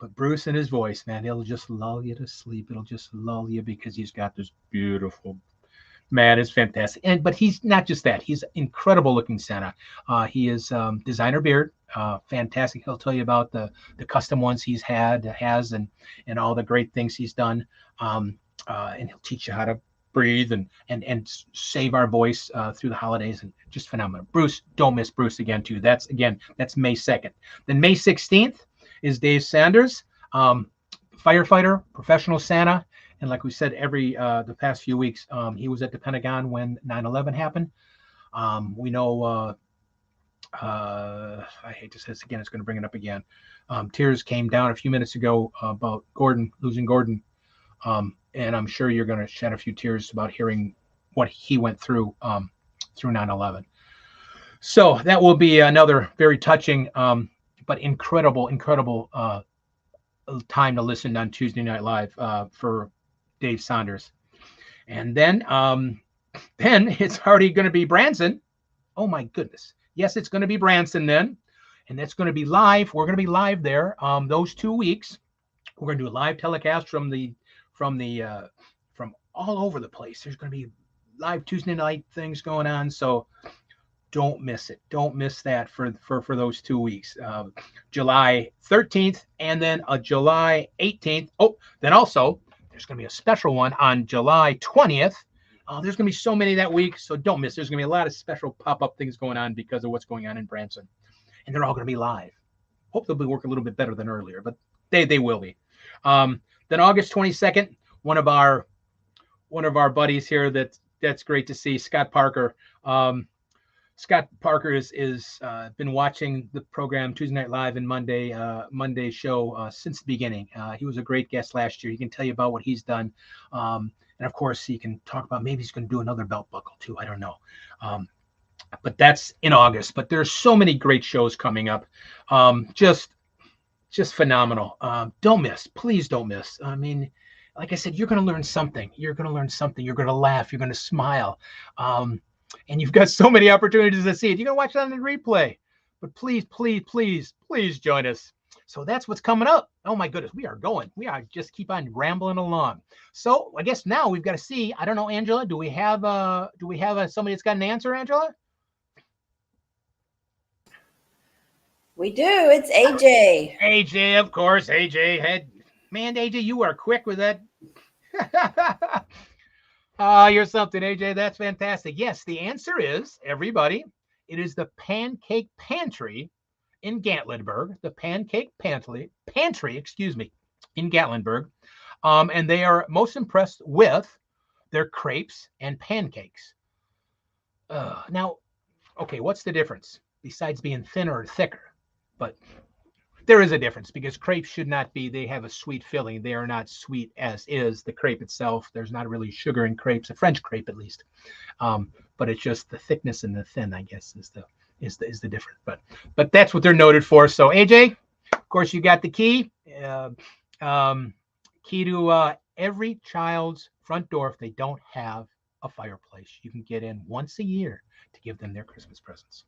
but Bruce and his voice, man, he'll just lull you to sleep. It'll just lull you because he's got this beautiful, man, it's fantastic. But he's not just that. He's incredible looking Santa. He is designer beard, fantastic. He'll tell you about the custom ones has, and all the great things he's done. And he'll teach you how to breathe and save our voice through the holidays, and just phenomenal. Bruce, don't miss Bruce again too. That's May 2nd. Then May 16th is Dave Sanders, firefighter, professional Santa. And like we said, the past few weeks, he was at the Pentagon when 9/11 happened. We know, I hate to say this again, it's going to bring it up again. Tears came down a few minutes ago about losing Gordon. And I'm sure you're going to shed a few tears about hearing what he went through 9/11. So that will be another very touching, but incredible time to listen on Tuesday Night Live for Dave Saunders. And then it's already going to be Branson. Oh my goodness. Yes, it's going to be Branson then. And that's going to be live. We're going to be live there those 2 weeks. We're going to do a live telecast from all over the place. There's going to be live Tuesday night things going on. So don't miss it. Don't miss that for those 2 weeks. July 13th and then July 18th. Oh, then also there's going to be a special one on July 20th. There's going to be so many that week, so don't miss. There's going to be a lot of special pop-up things going on because of what's going on in Branson. And they're all going to be live. Hope they'll be working a little bit better than earlier, but they will be. Then August 22nd, one of our buddies here that's great to see, Scott Parker. Scott Parker is been watching the program Tuesday Night Live and Monday show since the beginning. He was a great guest last year. He can tell you about what he's done. And of course, he can talk about maybe he's going to do another belt buckle too. I don't know. But that's in August. But there's so many great shows coming up. Just phenomenal. Don't miss. Please don't miss. I mean, like I said, you're going to learn something. You're going to learn something. You're going to laugh. You're going to smile. And you've got so many opportunities to see it. You're going to watch it on the replay. But please, please, please, please join us. So that's what's coming up. Oh my goodness, we are going. We are just keep on rambling along. So I guess now we've got to see. I don't know, Angela. Do we have somebody that's got an answer, Angela? We do. It's AJ. AJ, of course. AJ, you are quick with that. You're something, AJ. That's fantastic. Yes, the answer is, everybody, it is the Pancake Pantry in Gatlinburg, the Pancake Pantry, in Gatlinburg. And they are most impressed with their crepes and pancakes. Now, okay, what's the difference besides being thinner or thicker? But there is a difference because crepes should not be, they have a sweet filling. They are not sweet as is the crepe itself. There's not really sugar in crepes, a French crepe at least. But it's just the thickness and the thin, I guess, is the difference. But that's what they're noted for. So AJ, of course, you got the key. Key to every child's front door if they don't have a fireplace. You can get in once a year to give them their Christmas presents.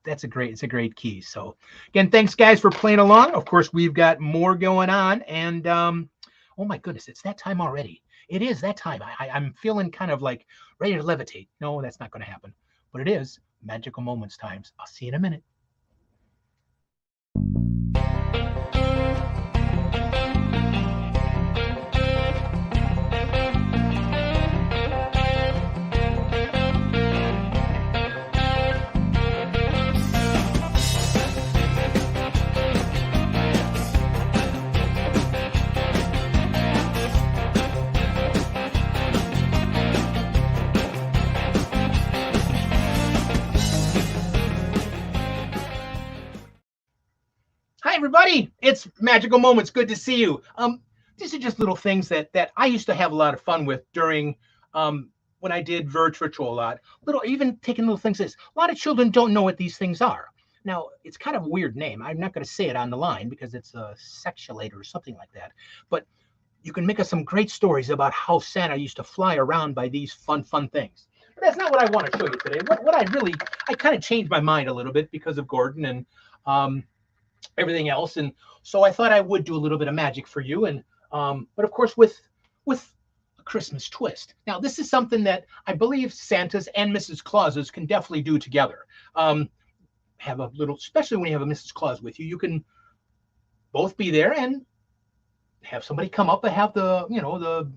It's a great key. So again, thanks guys for playing along. Of course, we've got more going on, and oh my goodness, it's that time already. It is that time. I'm feeling kind of like ready to levitate. No, that's not going to happen, but it is magical moments times. I'll see you in a minute. Hi, everybody. It's Magical Moments. Good to see you. These are just little things that I used to have a lot of fun with during when I did virtual a lot. Even taking little things. A lot of children don't know what these things are. Now, it's kind of a weird name. I'm not going to say it on the line because it's a sexulator or something like that. But you can make us some great stories about how Santa used to fly around by these fun things. But that's not what I want to show you today. I kind of changed my mind a little bit because of Gordon and everything else, and so I thought I would do a little bit of magic for you, and but of course with a Christmas twist. Now this is something that I believe Santas and Mrs. Clauses can definitely do together. Have a little, especially when you have a Mrs. Claus with you, you can both be there and have somebody come up and have the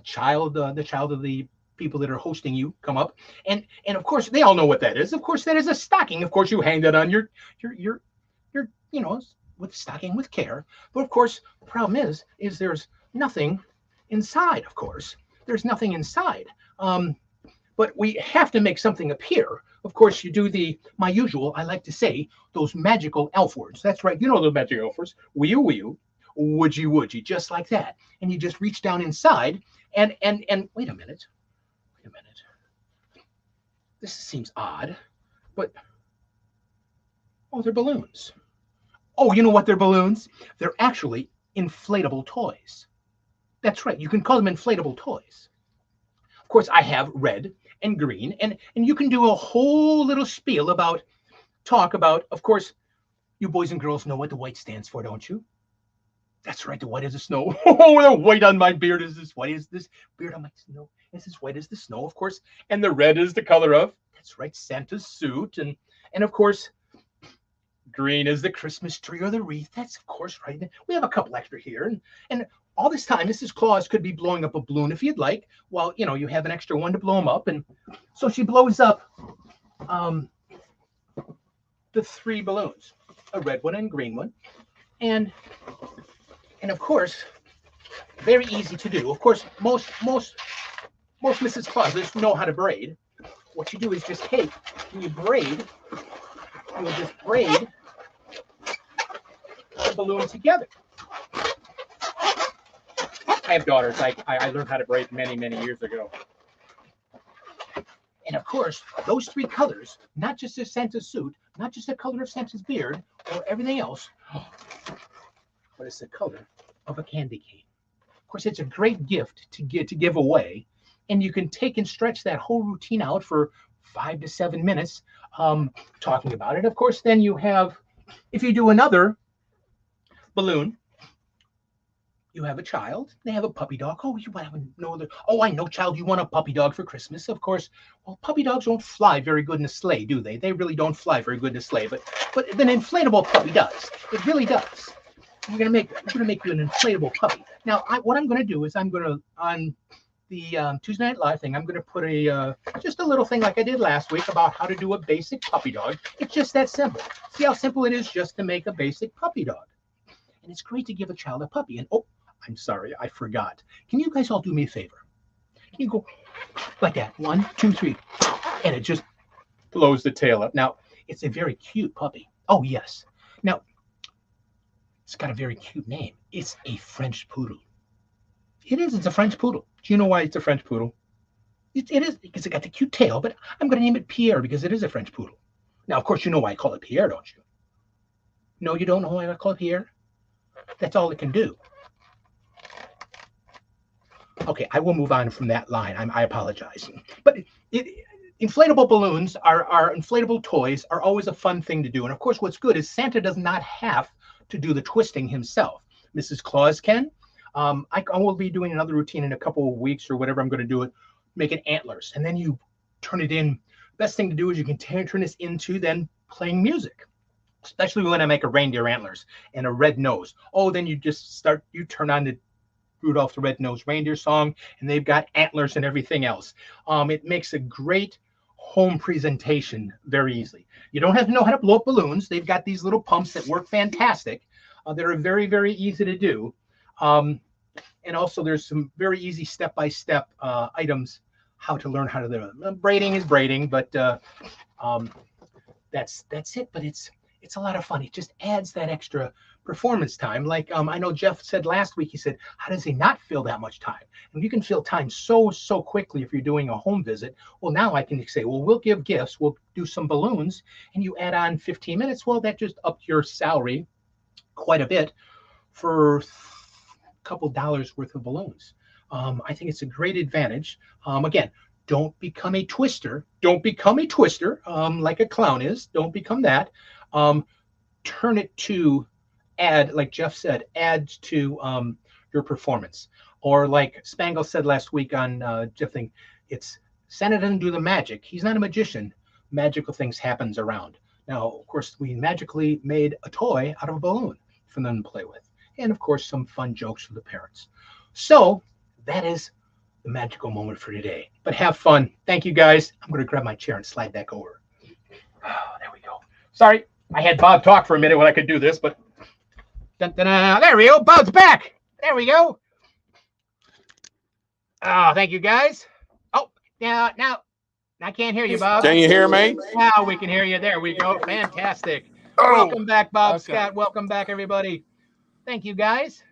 child of the people that are hosting you come up, and of course they all know what that is. Of course that is a stocking. Of course you hang that on your with stocking with care. But of course, the problem is there's nothing inside. Of course, there's nothing inside. But we have to make something appear. Of course, you do my usual, I like to say, those magical elf words. That's right. You know the magic elf words. Wee-oo, wee-oo, woodgy, just like that. And you just reach down inside and wait a minute. This seems odd, but oh, they're balloons. Oh, you know what they're balloons? They're actually inflatable toys. That's right. You can call them inflatable toys. Of course, I have red and green, and you can do a whole little spiel about, of course, you boys and girls know what the white stands for, don't you? That's right, the white as the snow. Oh, the white on my beard is as white as this beard on my snow is as white as the snow, of course. And the red is the color of, that's right, Santa's suit. And of course, green is the Christmas tree or the wreath. That's of course right. We have a couple extra here. And all this time, Mrs. Claus could be blowing up a balloon if you'd like. Well, you have an extra one to blow them up. And so she blows up the 3 balloons, a red one and green one. And of course, very easy to do. Of course, most Mrs. Clauses know how to braid. What you do is just take, and you will just braid the balloon together. I have daughters. I learned how to braid many, many years ago. And of course, those 3 colors, not just the Santa's suit, not just the color of Santa's beard or everything else, but it's the color of a candy cane. Of course, it's a great gift to give away, and you can take and stretch that whole routine out for 5 to 7 minutes talking about it. Of course, then you have, if you do another balloon, you have a child, they have a puppy dog. Oh, you want to know the, oh, I know, child, you want a puppy dog for Christmas. Of course, well, puppy dogs don't fly very good in a sleigh, do they? They really don't fly very good in a sleigh, but an inflatable puppy does. It really does. I'm gonna make you an inflatable puppy. Now, what I'm gonna do is I'm gonna, on the Tuesday Night Live thing, I'm gonna put just a little thing like I did last week about how to do a basic puppy dog. It's just that simple. See how simple it is just to make a basic puppy dog. And it's great to give a child a puppy. And oh, I'm sorry, I forgot. Can you guys all do me a favor? Can you go like that? 1, 2, 3. And it just blows the tail up. Now, it's a very cute puppy. Oh, yes. Now, it's got a very cute name. It's a French poodle. It is. It's a French poodle. Do you know why it's a French poodle? It is because it got the cute tail, but I'm going to name it Pierre because it is a French poodle. Now, of course, you know why I call it Pierre, don't you? No, you don't know why I call it Pierre? That's all it can do. Okay, I will move on from that line. I apologize. But inflatable balloons are inflatable toys are always a fun thing to do. And of course, what's good is Santa does not have to do the twisting himself. Mrs. Claus can. I will be doing another routine in a couple of weeks or whatever I'm going to do it, make it antlers. And then you turn it in. Best thing to do is you can turn this into then playing music, especially when I make a reindeer antlers and a red nose. Oh, then you turn on the Rudolph the Red-Nosed Reindeer song, and they've got antlers and everything else. It makes a great home presentation very easily. You don't have to know how to blow up balloons. They've got these little pumps that work fantastic. That are very, very easy to do. And also there's some very easy step-by-step items how to learn how to do it. Braiding is braiding, but that's it. But it's a lot of fun. It just adds that extra performance time. Like I know Jeff said last week, he said, how does he not feel that much time? And you can fill time so quickly if you're doing a home visit. Well, now I can say, well, we'll give gifts, we'll do some balloons, and you add on 15 minutes. Well, that just upped your salary quite a bit for a couple dollars worth of balloons. I think it's a great advantage. Again, don't become a twister. Don't become a twister like a clown is. Don't become that. Turn it to add, like Jeff said, add to your performance. Or like Spangle said last week on Jeff thing, it's Santa doesn't do the magic. He's not a magician. Magical things happens around. Now, of course, we magically made a toy out of a balloon for them to play with. And of course, some fun jokes for the parents. So that is the magical moment for today. But have fun. Thank you, guys. I'm going to grab my chair and slide back over. Oh, there we go. Sorry, I had Bob talk for a minute when I could do this, but there we go. Bob's back. There we go. Oh, thank you, guys. Oh, now I can't hear you, Bob. Can you hear me? Now we can hear you. There we go. Fantastic. Oh, welcome back, Bob. okay. Scott. Welcome back, everybody. Thank you, guys.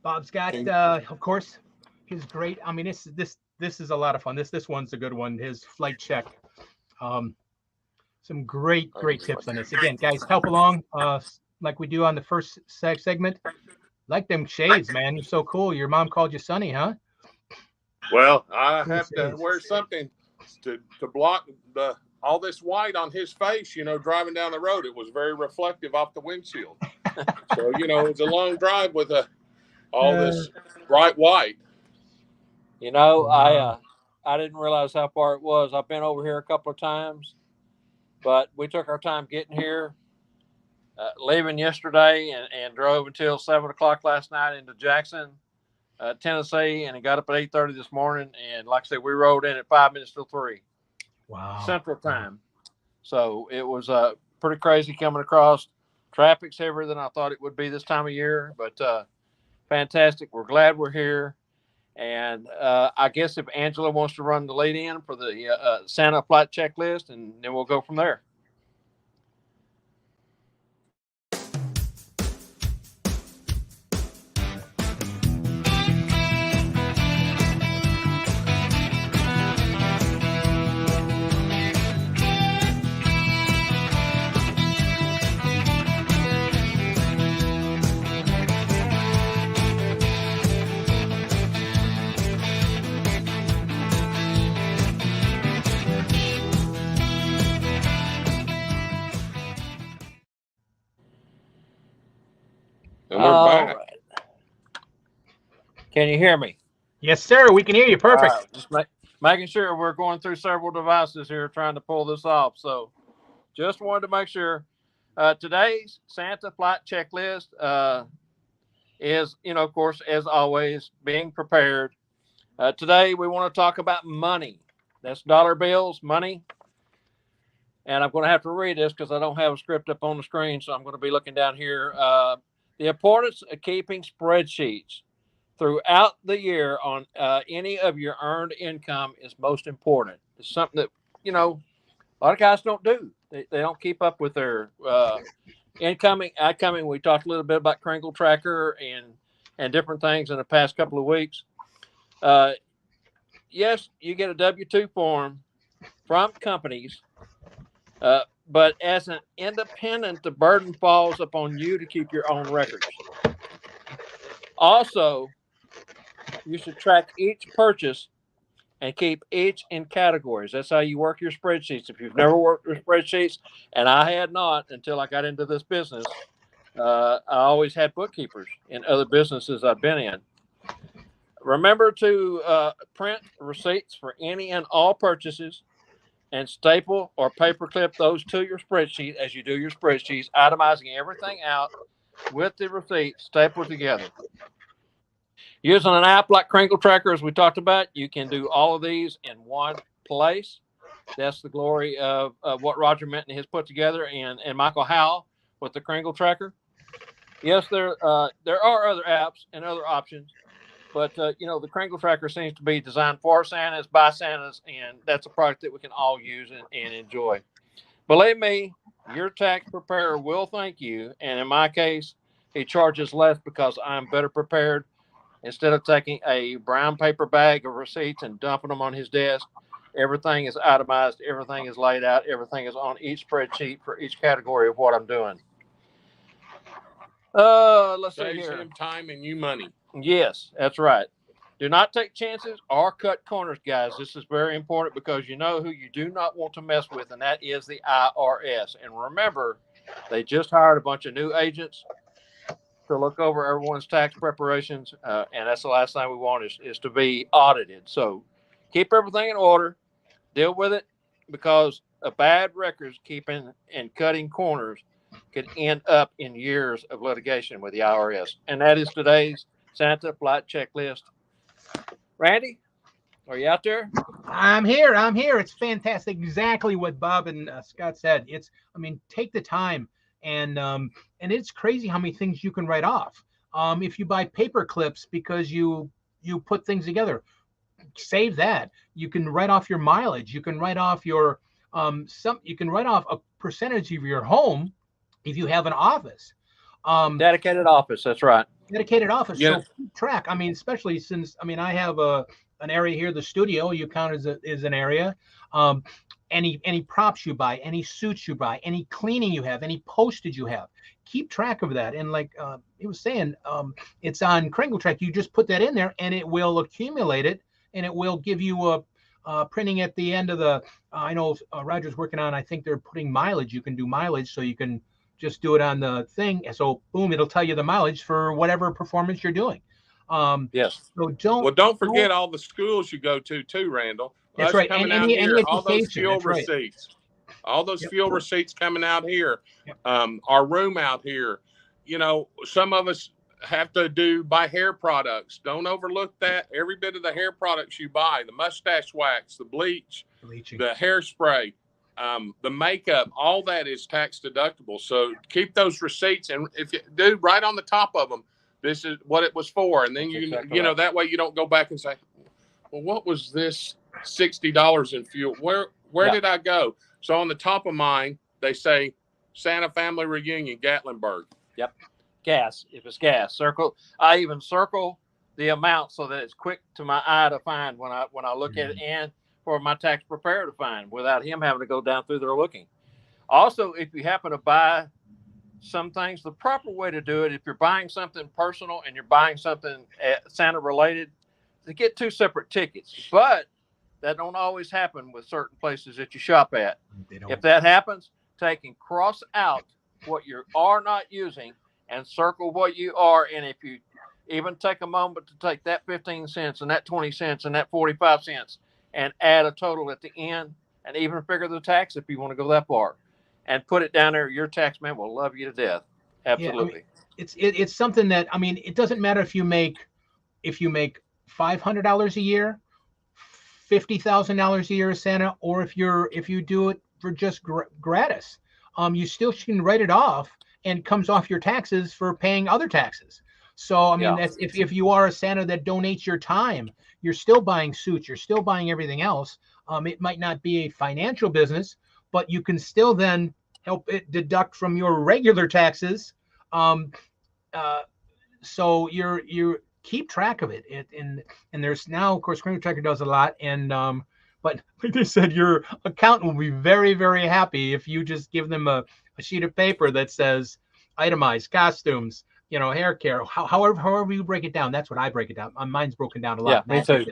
Bob's got, of course, his great. I mean, this is a lot of fun. This one's a good one. His flight check. some great tips on this. Again, guys, help along like we do on the first segment. Like them shades, man. You're so cool. Your mom called you Sonny, huh? Well, I have to wear something to block all this white on his face, driving down the road. It was very reflective off the windshield. So, it's a long drive with all this bright white. I didn't realize how far it was. I've been over here a couple of times, but we took our time getting here. Leaving yesterday and drove until 7 o'clock last night into Jackson, Tennessee, and it got up at 8:30 this morning. And like I said, we rode in at 5 minutes till 3. Wow. Central Time. So it was pretty crazy coming across. Traffic's heavier than I thought it would be this time of year, but fantastic. We're glad we're here. And I guess if Angela wants to run the lead in for the Santa flight checklist, and then we'll go from there. And we're back. Right. Can you hear me? Yes, sir. We can hear you. Perfect. Just making sure we're going through several devices here trying to pull this off. So just wanted to make sure today's Santa flight checklist is, of course, as always, being prepared. Today we want to talk about money. That's dollar bills, money. And I'm going to have to read this because I don't have a script up on the screen. So I'm going to be looking down here. The importance of keeping spreadsheets throughout the year on any of your earned income is most important. It's something that, a lot of guys don't do. They don't keep up with their incoming, outcoming. We talked a little bit about Kringle Tracker and different things in the past couple of weeks. Yes, you get a W-2 form from companies, but as an independent, the burden falls upon you to keep your own records. Also, you should track each purchase and keep each in categories. That's how you work your spreadsheets. If you've never worked with spreadsheets, and I had not until I got into this business, I always had bookkeepers in other businesses I've been in. Remember to print receipts for any and all purchases and staple or paperclip those to your spreadsheet as you do your spreadsheets, itemizing everything out with the receipt stapled together. Using an app like Kringle Tracker, as we talked about, you can do all of these in one place. That's the glory of what Roger Minton has put together and Michael Howell with the Kringle Tracker. Yes, there are other apps and other options, but the Kringle Tracker seems to be designed for Santas, by Santas, and that's a product that we can all use and enjoy. Believe me, your tax preparer will thank you, and in my case, he charges less because I'm better prepared. Instead of taking a brown paper bag of receipts and dumping them on his desk, everything is itemized, everything is laid out, everything is on each spreadsheet for each category of what I'm doing. Let's see here. Saves him time and you money. Yes, that's right. Do not take chances or cut corners, guys. This is very important because you know who you do not want to mess with, and that is the IRS. And remember, they just hired a bunch of new agents to look over everyone's tax preparations, and that's the last thing we want is to be audited. So keep everything in order, deal with it, because a bad record keeping and cutting corners could end up in years of litigation with the IRS. And that is today's Santa flight checklist. Randy, are you out there? I'm here. It's fantastic. Exactly what Bob and Scott said. Take the time. And it's crazy how many things you can write off. If you buy paper clips because you put things together, save that. You can write off your mileage. You can write off your you can write off a percentage of your home if you have an office. Dedicated office. That's right. Dedicated office. Yeah. So keep track. especially since I have an area here, the studio. You count as an area. any props you buy, any suits you buy, any cleaning you have, any postage you have. Keep track of that. And like he was saying, it's on Kringle Track. You just put that in there, and it will accumulate it, and it will give you a printing at the end of the. I know Roger's working on. I think they're putting mileage. You can do mileage, so you can just do it on the thing. So boom, it'll tell you the mileage for whatever performance you're doing. Yes. So don't forget all the schools you go to too, Randall. That's Us right. coming And out any here, all those education. fuel That's right. receipts, all those Yep. fuel receipts coming out here. Yep. Our room out here. You know, some of us have to buy hair products. Don't overlook that. Every bit of the hair products you buy, the mustache wax, the bleach, Bleaching. the hairspray, the makeup, all that is tax deductible. So keep those receipts, and if you do, right on the top of them, this is what it was for, and then That's exactly you know right. that way you don't go back and say, well, what was this $60 in fuel? Where Yeah. did I go? So on the top of mine, they say Santa Family Reunion, Gatlinburg. Yep. Gas. If it's gas, circle. I even circle the amount so that it's quick to my eye to find when I look at it, and for my tax preparer to find without him having to go down through there looking. Also, if you happen to buy some things, the proper way to do it, if you're buying something personal and you're buying something Santa related, to get 2 separate tickets. But that don't always happen with certain places that you shop at. If that happens, take and cross out what you are not using and circle what you are. And if you even take a moment to take that 15 cents and that 20 cents and that 45 cents and add a total at the end, and even figure the tax if you want to go that far, and put it down there, your tax man will love you to death. Absolutely. Yeah, I mean, it's something that, I mean, it doesn't matter if you make $500 a year, $50,000 a year as Santa, or if you do it for just gratis, you still can write it off, and it comes off your taxes for paying other taxes. So I mean, that's, if you are a Santa that donates your time, you're still buying suits, you're still buying everything else. It might not be a financial business, but you can still then help it deduct from your regular taxes. So you keep track of it. And there's now, of course, Kringle Tracker does a lot. And but like they said, your accountant will be very, very happy if you just give them a sheet of paper that says itemized costumes, hair care, however you break it down. That's what I break it down. Mine's broken down a lot. Yeah, me too.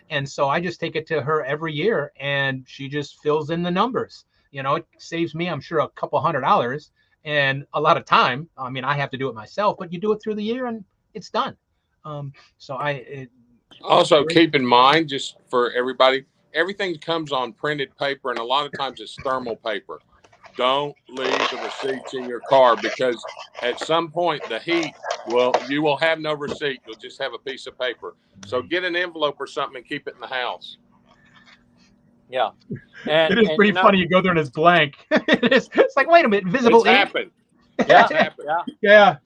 And so I just take it to her every year, and she just fills in the numbers. It saves me, I'm sure, a couple $100 and a lot of time. I mean, I have to do it myself, but you do it through the year and it's done. Also keep in mind, just for everybody, everything comes on printed paper, and a lot of times it's thermal paper. Don't leave the receipts in your car, because at some point the heat you will have no receipt. You'll just have a piece of paper. So get an envelope or something and keep it in the house. Yeah. And it is pretty funny. You go there and it's blank. It's like, wait a minute, visible it's ink? Happened. Yeah. It's happened. Yeah.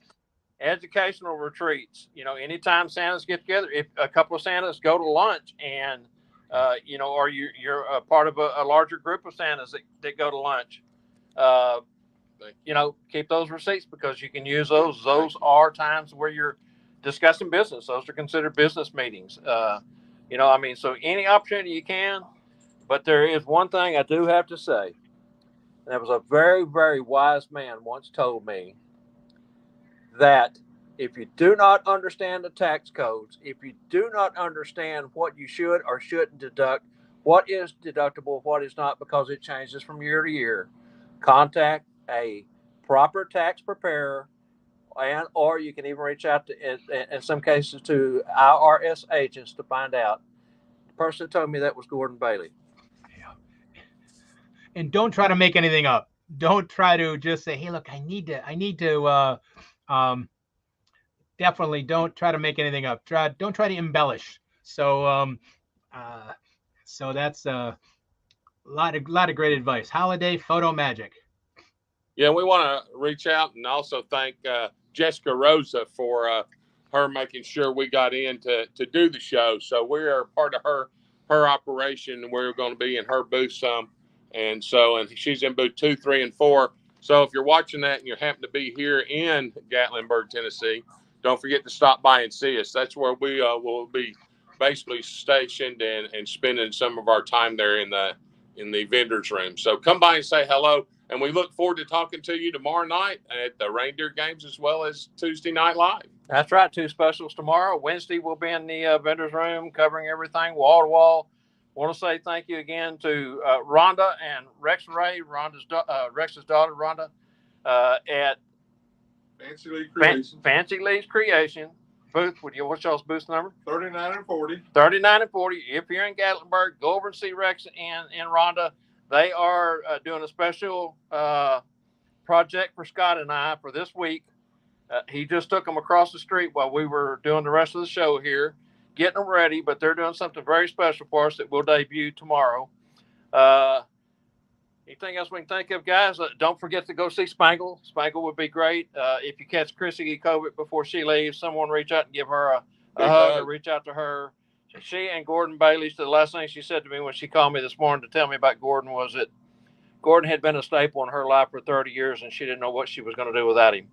Educational retreats. Anytime Santas get together, if a couple of Santas go to lunch, and or you're a part of a larger group of Santas that go to lunch, keep those receipts, because you can use those. Those are times where you're discussing business. Those are considered business meetings. So any opportunity you can. But there is one thing I do have to say. And that was a very, very wise man once told me, that if you do not understand the tax codes, if you do not understand what you should or shouldn't deduct, what is deductible, what is not, because it changes from year to year, contact a proper tax preparer, or you can even reach out to, in some cases, to IRS agents to find out. The person that told me that was Gordon Bailey. And don't try to make anything up. Don't try to just say, hey, look, I need to definitely don't try to make anything up. Don't try to embellish. So so that's a lot of great advice. Holiday photo magic. Yeah, we want to reach out and also thank Jessica Rosa for her making sure we got in to do the show. So we are part of her operation, and we're going to be in her booth some. And she's in booth 2, 3, and 4. So if you're watching that and you happen to be here in Gatlinburg, Tennessee, don't forget to stop by and see us. That's where we will be basically stationed and spending some of our time there in in the vendors room. So come by and say hello. And we look forward to talking to you tomorrow night at the Reindeer Games as well as Tuesday Night Live. That's right. 2 specials tomorrow. Wednesday, we'll be in the vendors room covering everything wall to wall. Want to say thank you again to Rhonda and Rex Ray, Rex's daughter, Rhonda, at Fancy Lee's Creation. Booth, what's y'all's booth number? 39 and 40. 39 and 40. If you're in Gatlinburg, go over and see Rex and Rhonda. They are doing a special project for Scott and I for this week. He just took them across the street while we were doing the rest of the show here, getting them ready, but they're doing something very special for us that will debut tomorrow. Anything else we can think of, guys? Don't forget to go see Spangle. Spangle would be great. If you catch Chrissy COVID before she leaves, someone reach out and give her a hug or reach out to her. She and Gordon Bailey, the last thing she said to me when she called me this morning to tell me about Gordon was that Gordon had been a staple in her life for 30 years and she didn't know what she was going to do without him.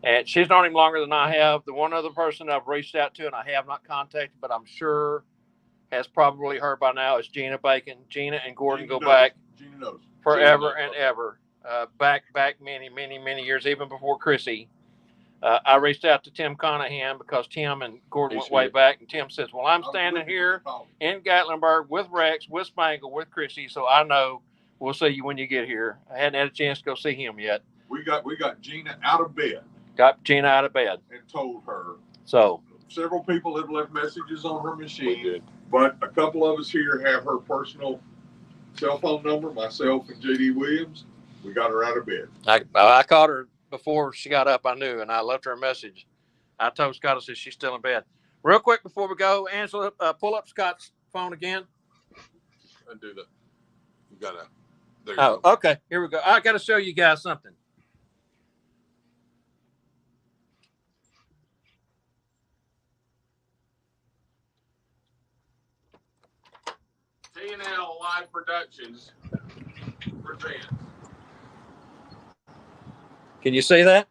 And she's known him longer than I have. The one other person I've reached out to and I have not contacted, but I'm sure has probably heard by now is Gina Bacon. Gina and Gordon go back forever and ever. Back many years, even before Chrissy. I reached out to Tim Conahan because Tim and Gordon went way back. And Tim says, well, I'm standing here in Gatlinburg with Rex, with Spangle, with Chrissy, so I know we'll see you when you get here. I hadn't had a chance to go see him yet. We got Gina out of bed. Got Gina out of bed. And told her. So several people have left messages on her machine, but a couple of us here have her personal cell phone number, myself and J.D. Williams. We got her out of bed. I called her before she got up, I knew, and I left her a message. I told Scott, I said, she's still in bed. Real quick before we go, Angela, pull up Scott's phone again. Undo that. You got to. There you go. Okay. Here we go. I got to show you guys something. T&L Live Productions presents. Can you see that?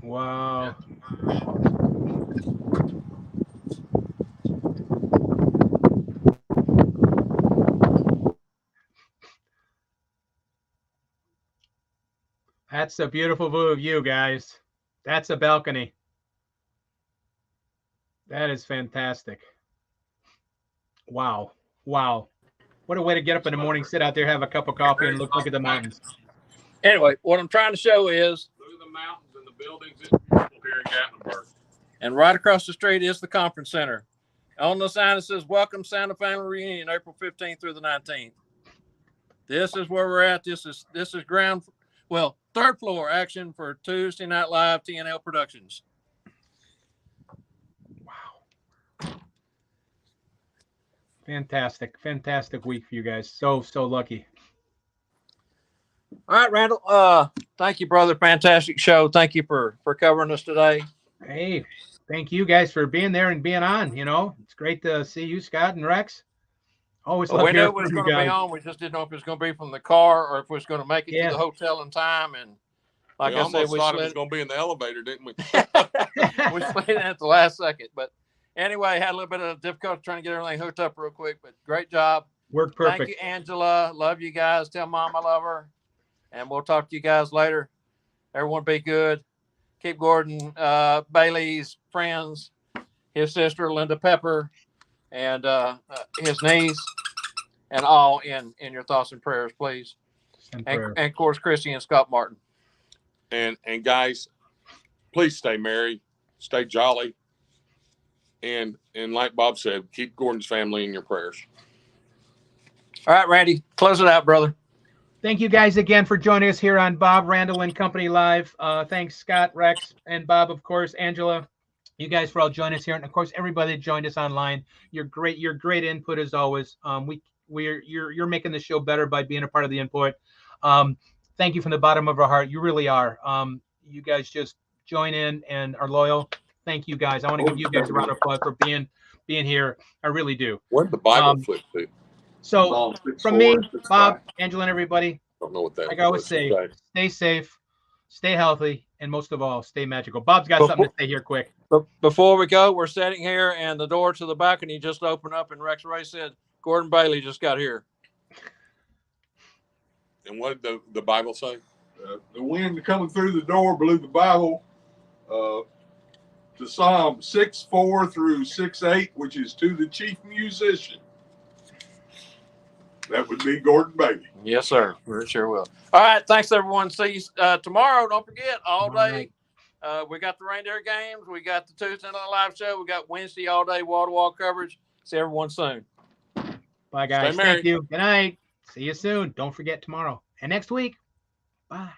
Wow. That's a beautiful view of you guys. That's a balcony. That is fantastic. Wow. Wow. What a way to get up in the morning, sit out there, have a cup of coffee, and look at the mountains. Anyway, what I'm trying to show is look at the mountains and the buildings. It's beautiful here in Gatlinburg. And right across the street is the conference center. On the sign it says, "Welcome Santa Family Reunion, April 15th through the 19th." This is where we're at. This is third floor action for Tuesday Night Live T&L Productions. Wow. Fantastic week for you guys. So lucky. All right, Randyl. Thank you, brother. Fantastic show. Thank you for covering us today. Hey, thank you guys for being there and being on. You know, it's great to see you, Scott and Rex. Always love we knew hearing it was from going you to be guys. on. We just didn't know if it was going to be from the car or if we was going to make it to the hotel in time. And like I said, we thought it was going to be in the elevator, didn't we? We slid in at the last second. But anyway, had a little bit of difficulty trying to get everything hooked up real quick. But great job. Worked perfect. Thank you, Angela. Love you guys. Tell Mom I love her. And we'll talk to you guys later. Everyone be good. Keep Gordon Bailey's friends, his sister, Linda Pepper, and his niece, and all in your thoughts and prayers, please. And of course, Chrissy and Scott Martin. And guys, please stay merry, stay jolly. And like Bob said, keep Gordon's family in your prayers. All right, Randy, close it out, brother. Thank you guys again for joining us here on Bob Randyl and Company Live. Thanks, Scott, Rex, and Bob, of course, Angela. You guys for all joining us here, and of course, everybody that joined us online. Your great input as always. You're making the show better by being a part of the input. Thank you from the bottom of our heart. You really are. You guys just join in and are loyal. Thank you guys. I want to give you guys a round of applause for being here. I really do. Where'd the Bible flip to? So from me, Bob, Angela, and everybody, Don't know what that. like I always say, stay safe, stay healthy, and most of all, stay magical. Bob's got something to say here quick. Before we go, we're sitting here, and the door to the balcony just opened up, and Rex Ray said, Gordon Bailey just got here. And what did the Bible say? The wind coming through the door blew the Bible to Psalm 6:4 through 6:8, which is to the chief musician. That would be Gordon Bailey. Yes, sir. We sure will. All right. Thanks, everyone. See you tomorrow. Don't forget, all day. We got the reindeer games. We got the Tuesday night live show. We got Wednesday all day wall-to-wall coverage. See everyone soon. Bye, guys. Stay merry. Thank you. Good night. See you soon. Don't forget tomorrow and next week. Bye.